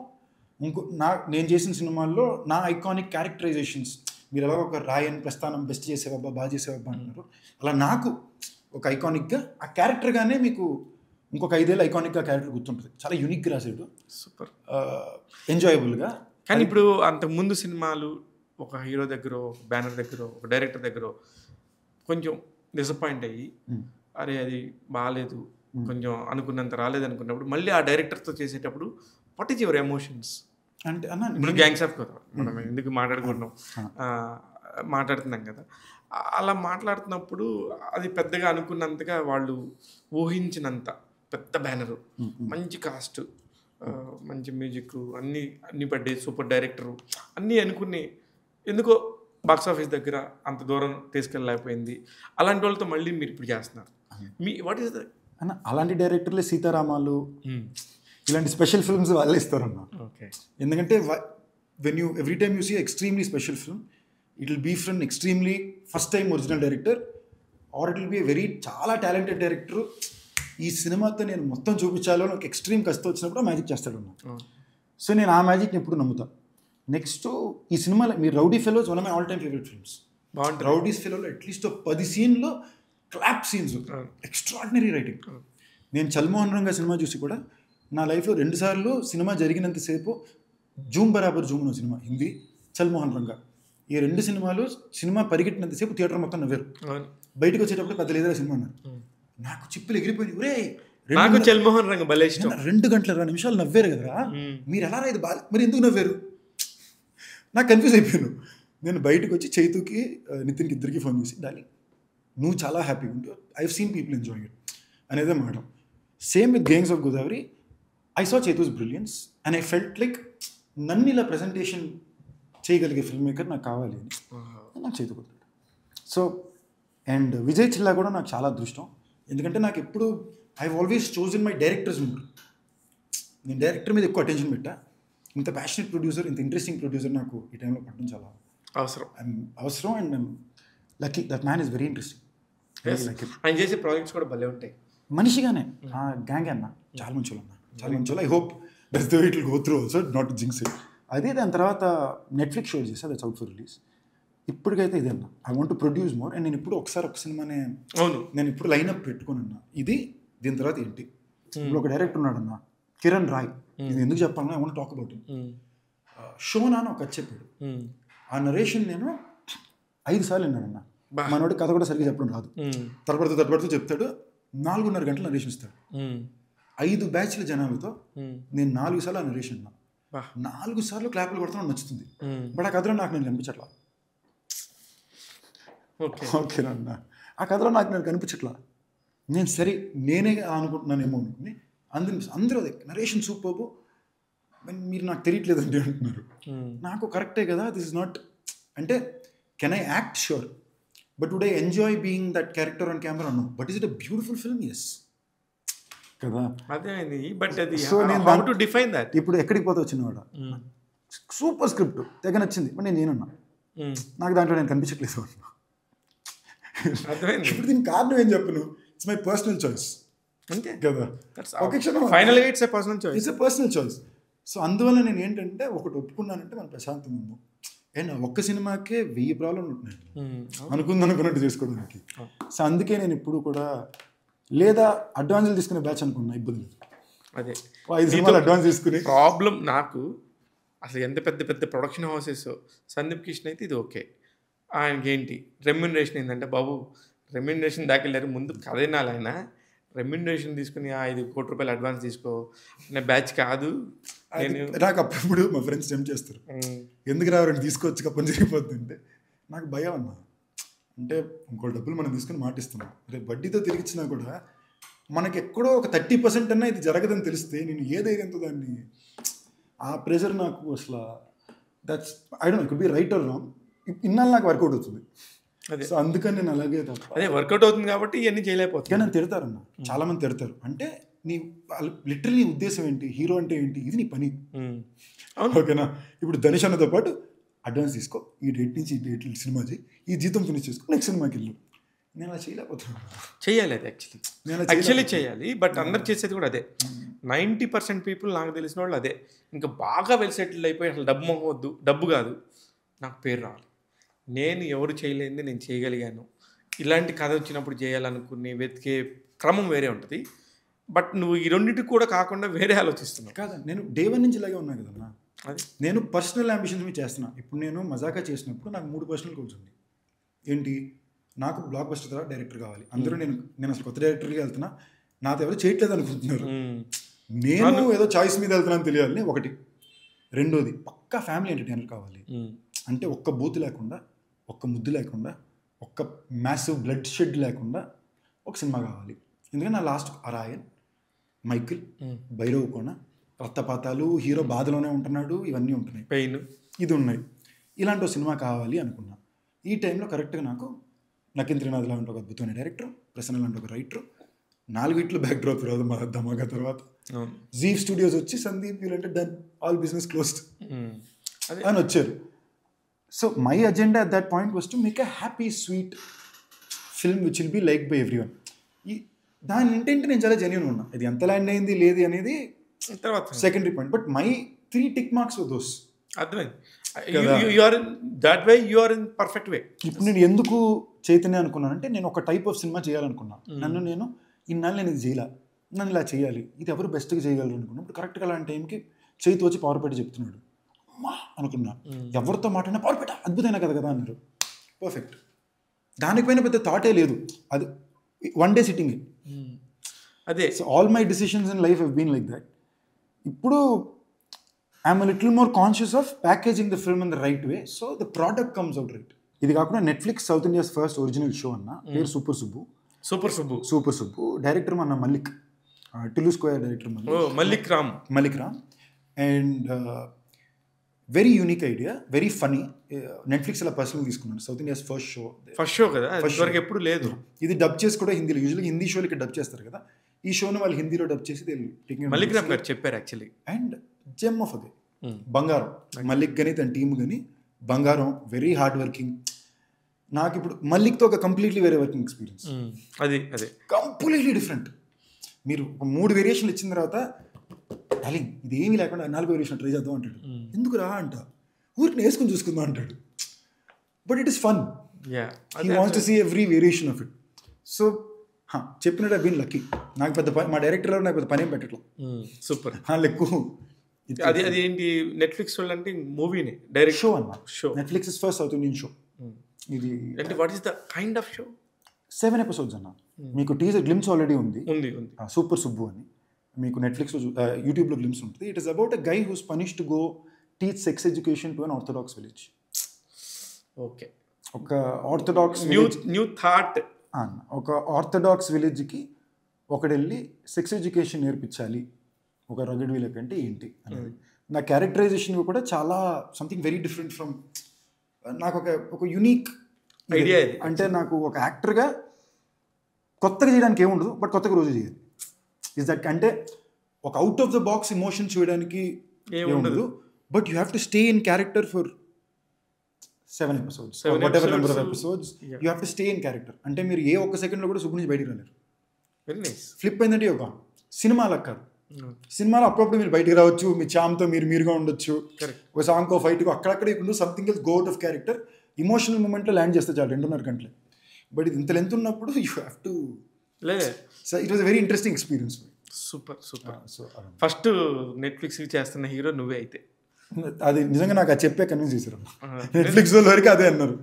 నేను చేసిన సినిమాల్లో నా ఐకానిక్ క్యారెక్టరైజేషన్స్, మీరు ఎలా ఒక రాయన్ ప్రస్థానం బెస్ట్ చేసేవబ్బా, బాగా చేసేవబ్బా అంటున్నారు, అలా నాకు ఒక ఐకానిక్గా ఆ క్యారెక్టర్గానే మీకు ఇంకొక 5 ఏళ్ళు ఐకానిక్గా క్యారెక్టర్ గుర్తుంటుంది. చాలా యూనిక్గా రాసాడు, సూపర్ ఎంజాయబుల్గా. కానీ ఇప్పుడు అంతకుముందు సినిమాలు ఒక హీరో దగ్గర, ఒక బ్యానర్ దగ్గర, ఒక డైరెక్టర్ దగ్గర కొంచెం డిసప్పాయింట్ అయ్యి, అరే అది బాగాలేదు, కొంచెం అనుకున్నంత రాలేదు అనుకున్నప్పుడు మళ్ళీ ఆ డైరెక్టర్తో చేసేటప్పుడు వాట్ ఈజ్ యువర్ ఎమోషన్స్? అంటే అన్న ఇప్పుడు గ్యాంగ్స్ ఆఫ్ కదా మనం ఎందుకు మాట్లాడుతున్నాం కదా, అలా మాట్లాడుతున్నప్పుడు అది పెద్దగా అనుకున్నంతగా వాళ్ళు ఊహించినంత పెద్ద బ్యానరు, మంచి కాస్ట్, మంచి మ్యూజిక్, అన్నీ పడ్డాయి, సూపర్ డైరెక్టరు, అన్నీ అనుకుని ఎందుకో బాక్స్ ఆఫీస్ దగ్గర అంత దూరం తీసుకెళ్ళలేకపోయింది. అలాంటి వాళ్ళతో మళ్ళీ మీరు ఇప్పుడు చేస్తున్నారు. వాట్ ఈస్ ద అన్న? అలాంటి డైరెక్టర్లే సీతారామాలు, ఇలాంటి స్పెషల్ ఫిల్మ్స్ వాళ్ళే ఇస్తారన్న. ఎందుకంటే every time you see extremely special film, it will be from extremely first time original director, or it will be చాలా టాలెంటెడ్ డైరెక్టర్. ఈ సినిమాతో నేను మొత్తం చూపించాలో నాకు ఎక్స్ట్రీమ్ కష్టం వచ్చినప్పుడు మ్యాజిక్ చేస్తాడు. సో నేను ఆ మ్యాజిక్ని ఎప్పుడు నమ్ముతాను. నెక్స్ట్ ఈ సినిమాలో మీరు rowdy fellows one of my all time favourite films. Rowdies ఫెలోలో అట్లీస్ట్ 10 సీన్లో క్లాప్ సీన్స్, ఎక్స్ట్రాడినరీ రైటింగ్. నేను చల్మోహన్ రంగా సినిమా చూసి కూడా నా లైఫ్లో 2 సార్లు సినిమా జరిగినంతసేపు జూమ్ బరాబర్ జూమ్ అనే సినిమా హిందీ, చల్మోహన్ రంగా, ఈ 2 సినిమాలు సినిమా పరిగెట్టినంతసేపు థియేటర్ మొత్తం నవ్వారు. బయటకు వచ్చేటప్పుడు పెద్ద లేదరా సినిమా అన్నారు. నాకు చిప్పులు ఎగిరిపోయింది. ఒరే నాకు చల్మోహన్ రంగ భలే ఇష్టం. 2 గంటల 2 నిమిషాలు నవ్వారు కదరా, మీరు ఎలా ఇది బాగా మరి ఎందుకు నవ్వారు? నాకు కన్ఫ్యూజ్ అయిపోయాను. నేను బయటకు వచ్చి చైతుకి నితిన్కి ఇద్దరికి ఫోన్ చేసి, డార్లింగ్ నువ్వు చాలా హ్యాపీగా ఉంటావు, I have seen people enjoying it అనేదే మాట. Same with gangs of Godavari, I saw Chaitu's brilliance and I felt like నన్ను ఇలా ప్రజెంటేషన్ చేయగలిగే ఫిల్మ్ మేకర్ నాకు కావాలి అని నాకు చైతూ కుదిరాడు. సో అండ్ విజయ్ చిల్లా కూడా నాకు చాలా అదృష్టం. ఎందుకంటే నాకు ఎప్పుడు I always chosen my directors mood. నేను డైరెక్టర్ మీద ఎక్కువ అటెన్షన్ పెట్టా. ఇంత ప్యాషనెట్ ప్రొడ్యూసర్, ఇంత ఇంట్రెస్టింగ్ ప్రొడ్యూసర్ నాకు ఈ టైంలో పట్టడం చాలా అవసరం. And lucky that man is very interesting. ఆయన చేసే ప్రాజెక్ట్స్ కూడా భలే ఉంటాయి. మనిషిగానే గ్యాంగ్ అన్న చాలా మంచి వాళ్ళు, చాలా మంచి వాళ్ళు. I hope that's the way it will go through also, not jinx it. అదే దాని తర్వాత నెట్ఫ్లిక్స్ షో చేసా, దట్స్ అవుట్ ఫర్ రిలీజ్. ఇప్పటికైతే ఇదే అన్న, I want to produce more. And నేను ఇప్పుడు ఒకసారి ఒక సినిమానే నేను ఇప్పుడు లైన్అప్ పెట్టుకుని అన్నా, ఇది దీని తర్వాత ఏంటి. ఇప్పుడు ఒక డైరెక్టర్ ఉన్నాడన్న కిరణ్ రాయ్, ఇది ఎందుకు చెప్పాలన్నా I want talk about it. షోనా అని ఒక చెప్పాడు, ఆ నరేషన్ నేను 5 సార్లు విన్నానన్న. మనోడి కథ కూడా సరిగ్గా చెప్పడం రాదు, తడబడుతూ చెప్తాడు. 4.5 గంటలు నరేషన్ ఇస్తాడు. 5 బ్యాచ్ల జనాలతో నేను 4 సార్లు ఆ నరేషన్ ఉన్నా. 4 సార్లు క్లాప్లు కొడతాను, నచ్చుతుంది. బట్ ఆ కథలో నాకు నేను కనిపించట్లా. ఓకేనా, ఆ కథలో నాకు నేను కనిపించట్లా. నేను సరే నేనే అనుకుంటున్నానేమో అనుకుని అందరూ అదే నరేషన్ సూపర్బ్, మీరు నాకు తెలియట్లేదు అంటే అంటున్నారు. నాకు కరెక్టే కదా, దిస్ ఇస్ నాట్ అంటే can I act sure, but would I enjoy being that character on camera? No. But is it a beautiful film? Yes కదా. సో నేను డిఫైన్ దట్. ఇప్పుడు ఎక్కడికి పోతే వచ్చినవాడు సూపర్ స్క్రిప్ట్ తెగ నచ్చింది, బట్ నేనున్నా నాకు దాంట్లో నేను కనిపించట్లేదు. ఇప్పుడు దీనికి కారణం ఏం చెప్పను, ఇట్స్ మై పర్సనల్ చాయిస్ అంతే కదా. ఫైనల్గా it's a personal choice, it's a personal choice. So అందువల్ల నేను ఏంటంటే ఒకటి ఒప్పుకున్నానంటే మన ప్రశాంతంగా ఉందాం. అండ్ ఒక్క సినిమాకే 1000 ప్రాబ్లంలు ఉంటున్నాయి అనుకున్నట్టు చేసుకోవడానికి. సో అందుకే నేను ఇప్పుడు కూడా లేదా అడ్వాన్స్లు తీసుకునే బ్యాచ్ అనుకున్నా, ఇబ్బంది లేదు. అదే 5 సినిమాలు అడ్వాన్స్ తీసుకునే ప్రాబ్లం నాకు అసలు. ఎంత పెద్ద పెద్ద ప్రొడక్షన్ హౌసెస్, సందీప్ కిషన్ అయితే ఇది ఓకే, ఆయనకి ఏంటి రెమ్యూనరేషన్ ఏంటంటే, బాబు రెమ్యూనరేషన్ దాకా వెళ్ళారు, ముందు కథనాలు ఆయన రెమ్యూనరేషన్ తీసుకుని 5 కోట్ల రూపాయలు అడ్వాన్స్ తీసుకో అనే బ్యాచ్ కాదు. నాకు అప్పుడు మా ఫ్రెండ్స్ ఏం చేస్తారు, ఎందుకు రావాలని తీసుకోవచ్చు కప్పని జరిగిపోతుందంటే నాకు భయం అన్నా. అంటే ఇంకో డబ్బులు మనం తీసుకుని మాటిస్తున్నాం, రేపు వడ్డీతో తిరిగిచ్చినా కూడా మనకి ఎక్కడో ఒక 30% అన్నా ఇది జరగదని తెలిస్తే నేను ఏ ధైర్యంతో దాన్ని, ఆ ప్రెషర్ నాకు అసలు that's I don't no, it could be right are wrong, ఇన్నాళ్ళు నాకు వర్కౌట్ అవుతుంది. సో అందుకని నేను అలాగే అదే వర్కౌట్ అవుతుంది కాబట్టి ఇవన్నీ చేయలేకపోతుంది. కానీ నన్ను తిడతారన్న, చాలా మంది తిడతారు. అంటే నీ లిటరలీ ఉద్దేశం ఏంటి, హీరో అంటే ఏంటి, ఇది నీ పని ఓకేనా. ఇప్పుడు ధనుష్ అన్నతో పాటు అడ్వాన్స్ తీసుకో, ఈ డేట్ నుంచి ఈ డేట్ సినిమా చేయి, ఈ జీతం ఫినిష్ చేసుకో, నెక్స్ట్ సినిమాకి వెళ్ళు. నేను అలా చేయలేకపోతున్నాను. చేయాలి అది యాక్చువల్లీ చేయాలి, బట్ అందరు చేసేది కూడా అదే. 90% పీపుల్ నాకు తెలిసిన వాళ్ళు అదే. ఇంకా బాగా వెల్ సెటిల్డ్ అయిపోయి అసలు డబ్బు మొహవద్దు, డబ్బు కాదు, నాకు పేరు రావాలి, నేను ఎవరు చేయలేనిది నేను చేయగలిగాను, ఇలాంటి కథ వచ్చినప్పుడు చేయాలనుకుని వెతికే క్రమం వేరే ఉంటుంది. బట్ నువ్వు ఈ రెండింటికి కూడా కాకుండా వేరే ఆలోచిస్తున్నావు కాదా. నేను డే 1 నుంచి ఇలాగే ఉన్నా కదన్నా. అది నేను పర్సనల్ అంబిషన్స్ మీద చేస్తున్నా. ఇప్పుడు నేను మజాకా చేసినప్పుడు నాకు 3 పర్సనల్ గోల్స్ ఉంది. ఏంటి, నాకు బ్లాక్ బస్టర్ తర్వాత డైరెక్టర్ కావాలి. అందరూ నేను అసలు కొత్త డైరెక్టర్గా వెళ్తున్నా, నాతో ఎవరు చేయట్లేదు అనుకుంటున్నారు, నేను ఏదో చాయిస్ మీద వెళ్తున్నాను తెలియాలని ఒకటి. రెండోది పక్కా ఫ్యామిలీ ఎంటర్టైనర్ కావాలి. అంటే ఒక్క బూత్ లేకుండా, ఒక్క ముద్దు లేకుండా, ఒక్క మ్యాసివ్ బ్లడ్ షెడ్ లేకుండా ఒక సినిమా కావాలి. ఎందుకంటే నా లాస్ట్ అరాయన్, మైకిల్, భైరవ్ కోన, రక్తపాతాలు, హీరో బాధలోనే ఉంటున్నాడు, ఇవన్నీ ఉంటున్నాయి, పెయిన్ ఇది ఉన్నాయి. ఇలాంటి ఒక సినిమా కావాలి అనుకున్నా. ఈ టైంలో కరెక్ట్గా నాకు నకిన్ త్రినాథ్ లాంటి ఒక అద్భుతమైన డైరెక్టర్, ప్రసన్న లాంటి ఒక రైటర్, 4 ఇట్లు బ్యాక్ డ్రాప్ తర్వాత మా ధమాకా తర్వాత జీవ్ స్టూడియోస్ వచ్చి సందీప్ వీళ్ళంటే డన్, ఆల్ బిజినెస్ క్లోజ్డ్ అని వచ్చారు. So my agenda at that point was to make a happy sweet film which will be like by everyone. దాని ఇంటెంట్ నేను చాలా జెన్యూన్ ఉన్నా. ఇది ఎంత ల్యాండ్ అయింది లేదు అనేది తర్వాత secondary point. But my 3 tick marks for those. అర్థమైంది. You are that way, you are in perfect way. ఇప్పుడు నేను ఎందుకు చైతన్య అనుకున్నానంటే నేను ఒక టైప్ ఆఫ్ సినిమా చేయాలనుకున్నాను. నేను ఇన్నాళ్ళు నేను ఇది చేయాల, నన్ను ఇలా చేయాలి, ఇది ఎవరు బెస్ట్గా చేయగలరు అనుకున్నాను. ఇప్పుడు కరెక్ట్గా అలాంటి టైంకి చైతు వచ్చి పవర్ పెట్టి చెప్తున్నాడు. అమ్మా అనుకున్నా, ఎవరితో మాట్లాడినా పవర్ పెట్ట అద్భుతమైన కదా అన్నారు. పర్ఫెక్ట్. దానిపైన పెద్ద థాటే లేదు, అది వన్ డే సిట్టింగ్. అదే so all my decisions in life have been like that. ఇప్పుడు I'm little more conscious of packaging the film in the right way, so the product comes out right. ఇది కాకుండా Netflix South India's first original show అన్న, పేరు super Subbu. Director మన Mallik, Tillu square director Mallik Ram. And very unique idea, very funny. Netflix అలా personal తీసుకున్నాను. South India's first show కదా, ఎప్పుడు లేదు. ఇది డబ్ చేసి కూడా హిందీలో, యూజువల్గా హిందీ షోలు ఇక్కడ డబ్ చేస్తారు కదా, ఈ షోను వాళ్ళు హిందీలో డబ్ చేసి మల్లిక్ రామ్ గారు చెప్పారు యాక్చువల్లీ. అండ్ జెమ్ ఆఫ్ అదే బంగారం, మల్లిక్ కానీ తన టీమ్ కానీ బంగారం, వెరీ హార్డ్ వర్కింగ్. నాకు ఇప్పుడు మల్లిక్తో ఒక కంప్లీట్లీ వేరే వర్కింగ్ ఎక్స్పీరియన్స్, అదే కంప్లీట్లీ డిఫరెంట్. మీరు ఒక 3 వేరియేషన్లు ఇచ్చిన తర్వాత డార్లింగ్ ఇది ఏమీ లేకుండా 4వ వేరియేషన్ ట్రై చేద్దాం అంటాడు. ఎందుకు రా అంట, ఊరికి వేసుకొని చూసుకుందాం అంటాడు. But it is fun, he wants to see every variation of it. So చెప్పినట్టు ఐ బీన్ లక్కీ. నాకు పెద్ద మా డైరెక్టర్ నాకు పెద్ద పని ఏం పెట్టట్లా. సూపర్. ఎక్కువ అది ఏంటి నెట్ఫ్లిక్స్ అంటే మూవీని డైరెక్ట్ షో అన్న. Netflix is first south Indian show. ఇది అంటే what is the kind of show? 7 episodes అన్న. మీకు టీజర్ గ్లిమ్స్ ఆల్రెడీ ఉంది. సూపర్ సుబ్బు అని మీకు నెట్ఫ్లిక్స్ యూట్యూబ్లో గ్లిమ్స్ ఉంటుంది. It is about a guy who's punished to go teach sex education to an orthodox village. Okay. ఒక ఆర్థోడాక్స్ న్యూ థాట్ అన్న, ఒక ఆర్థోడాక్స్ విలేజ్కి ఒకడెళ్ళి సెక్స్ ఎడ్యుకేషన్ నేర్పించాలి ఒక రగడ్ వీళ్ళకి అంటే ఏంటి అనేది. నా క్యారెక్టరైజేషన్ కూడా చాలా సంథింగ్ వెరీ డిఫరెంట్ ఫ్రమ్, నాకు ఒక యూనిక్ ఐడియా. అంటే నాకు ఒక యాక్టర్గా కొత్తగా చేయడానికి ఏముండదు, బట్ కొత్తగా రోజు చేయాలి. ఇస్ దట్ అంటే ఒక out of the box emotion చేయడానికి ఏముండదు, but you have to stay in character for 7 episodes, what ever number of episodes you have to stay in character. అంటే మీరు ఏ ఒక్క సెకండ్లో కూడా సుబ్బు నుంచి బయటికి రాలేరు. Very nice. ఫ్లిప్ అయిందంటే ఒక సినిమా అలా కాదు. సినిమాలో అప్పుడప్పుడు మీరు బయటికి రావచ్చు, మీ చామ్తో మీరుగా ఉండొచ్చు, ఒక సాంగ్కో ఫైట్కో అక్కడక్కడ ఇప్పుడు something else go out of character. Emotional మూమెంట్లో ల్యాండ్ చేస్తే చాలు 2.5 గంటలు. బట్ ఇది ఇంత లెంత్ ఉన్నప్పుడు you have to so it was very interesting experience. Super. So first Netflix చేస్తున్న హీరో నువ్వే అయితే. అది నిజంగా నాకు అది చెప్పే కన్విన్స్ చేశారు. నెట్ఫ్లిక్స్ వరకు అదే అన్నారు.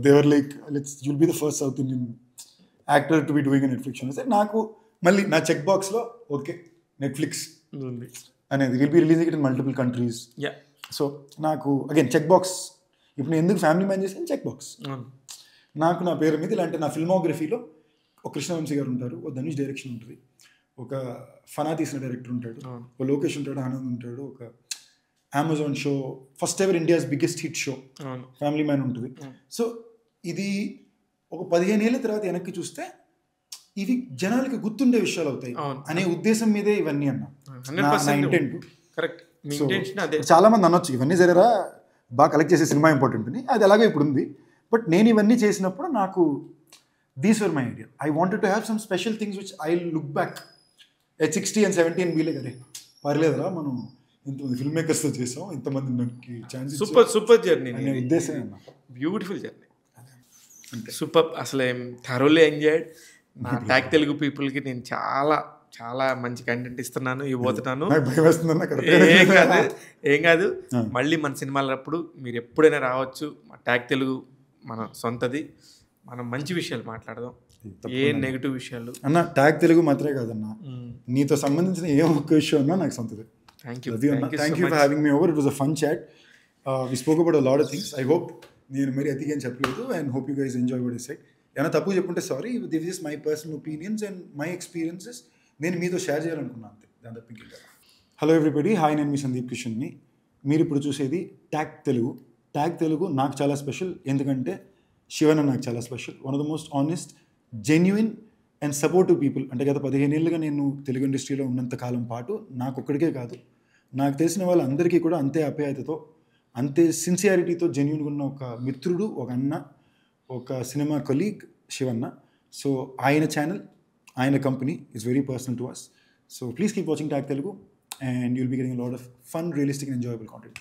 They were like you'll be the first south Indian actor to be doing Netflix show. నాకు మళ్ళీ నా చెక్ బాక్స్లో ఓకే నెట్ఫ్లిక్స్ అనేది will be releasing it in multiple countries. So నాకు అగైన్ చెక్ బాక్స్. ఇప్పుడు నేను ఎందుకు ఫ్యామిలీ మ్యాన్ చేసాను, చెక్ బాక్స్. నాకు నా పేరు మీద ఇలాంటి నా ఫిల్మోగ్రఫీలో ఒక కృష్ణవంశీ గారు ఉంటారు, ఒక ధనుష్ డైరెక్షన్ ఉంటుంది, ఒక ఫనా తీసిన డైరెక్టర్ ఉంటాడు, ఒక లోకేష్ ఉంటాడు, ఆనంద్ ఉంటాడు, ఒక Amazon show first ever India's biggest hit show family man ఉంటుంది. సో ఇది ఒక 15 ఏళ్ళ తర్వాత వెనక్కి చూస్తే ఇవి జనాలకి గుర్తుండే విషయాలు అవుతాయి అనే ఉద్దేశం మీదే ఇవన్నీ అన్నా. నా ఇంటెంట్. చాలా మంది అనొచ్చు ఇవన్నీ జరరా బాగా కలెక్ట్ చేసే సినిమా ఇంపార్టెంట్ అని, అది ఎలాగో ఇప్పుడు ఉంది. బట్ నేను ఇవన్నీ చేసినప్పుడు నాకు these were my idea. I wanted to have some special things which I look back at 60 and 70 and బీలే కదా పర్లేదురా మనం ఇంతమంది ఫిల్మ్ మేకర్స్తో చేసాం, ఇంతమంది నాకు ఛాన్స్. సూపర్ జర్నీ అనే ఉద్దేశం అన్న. Beautiful journey, super. అసలు థరోలీ ఎంజాయ్డ్. నా ట్యాగ్ తెలుగు పీపుల్కి నేను చాలా చాలా మంచి కంటెంట్ ఇవ్వబోతున్నాను. ఏం కాదు మళ్ళీ మన సినిమాలప్పుడు మీరు ఎప్పుడైనా రావచ్చు. మా ట్యాగ్ తెలుగు మన సొంతది, మనం మంచి విషయాలు మాట్లాడదాం, ఏ నెగిటివ్ విషయాలు అన్న. ట్యాగ్ తెలుగు మాత్రమే కాదన్న, నీతో సంబంధించిన ఏ ఒక్క విషయం అన్నా నాకు సొంతది. Thank you for having me over. It was a fun chat. We spoke about a lot of things. I hope నేను మరి అతిగా అని చెప్పలేదు, and hope you guys enjoy what I said. ఏమైనా తప్పు చెప్పుంటే sorry. This is my personal opinions and my experiences. నేను మీతో షేర్ చేయాలనుకున్నాను అంతే, దాని తప్ప. హలో ఎవ్రీబడి, హాయ్, నేను మీ సందీప్ కిషన్ని. మీరు ఇప్పుడు చూసేది ట్యాగ్ తెలుగు. ట్యాగ్ తెలుగు నాకు చాలా స్పెషల్, ఎందుకంటే శివన్ నాకు చాలా special. One of the most honest, genuine and supportive people. అంటే గత 15 ఏళ్ళుగా నేను తెలుగు ఇండస్ట్రీలో ఉన్నంత కాలం పాటు నాకు ఒక్కడికే కాదు, నాకు తెలిసిన వాళ్ళందరికీ కూడా అంతే ఆప్యాయతతో, అంతే సిన్సియారిటీతో జెన్యున్గా ఉన్న ఒక మిత్రుడు, ఒక అన్న, ఒక సినిమా కొలీగ్ శివన్న. సో ఆయన ఛానల్, ఆయన company is very personal to us. So please keep watching Tag Telugu and you'll be getting a lot of fun, realistic and enjoyable content.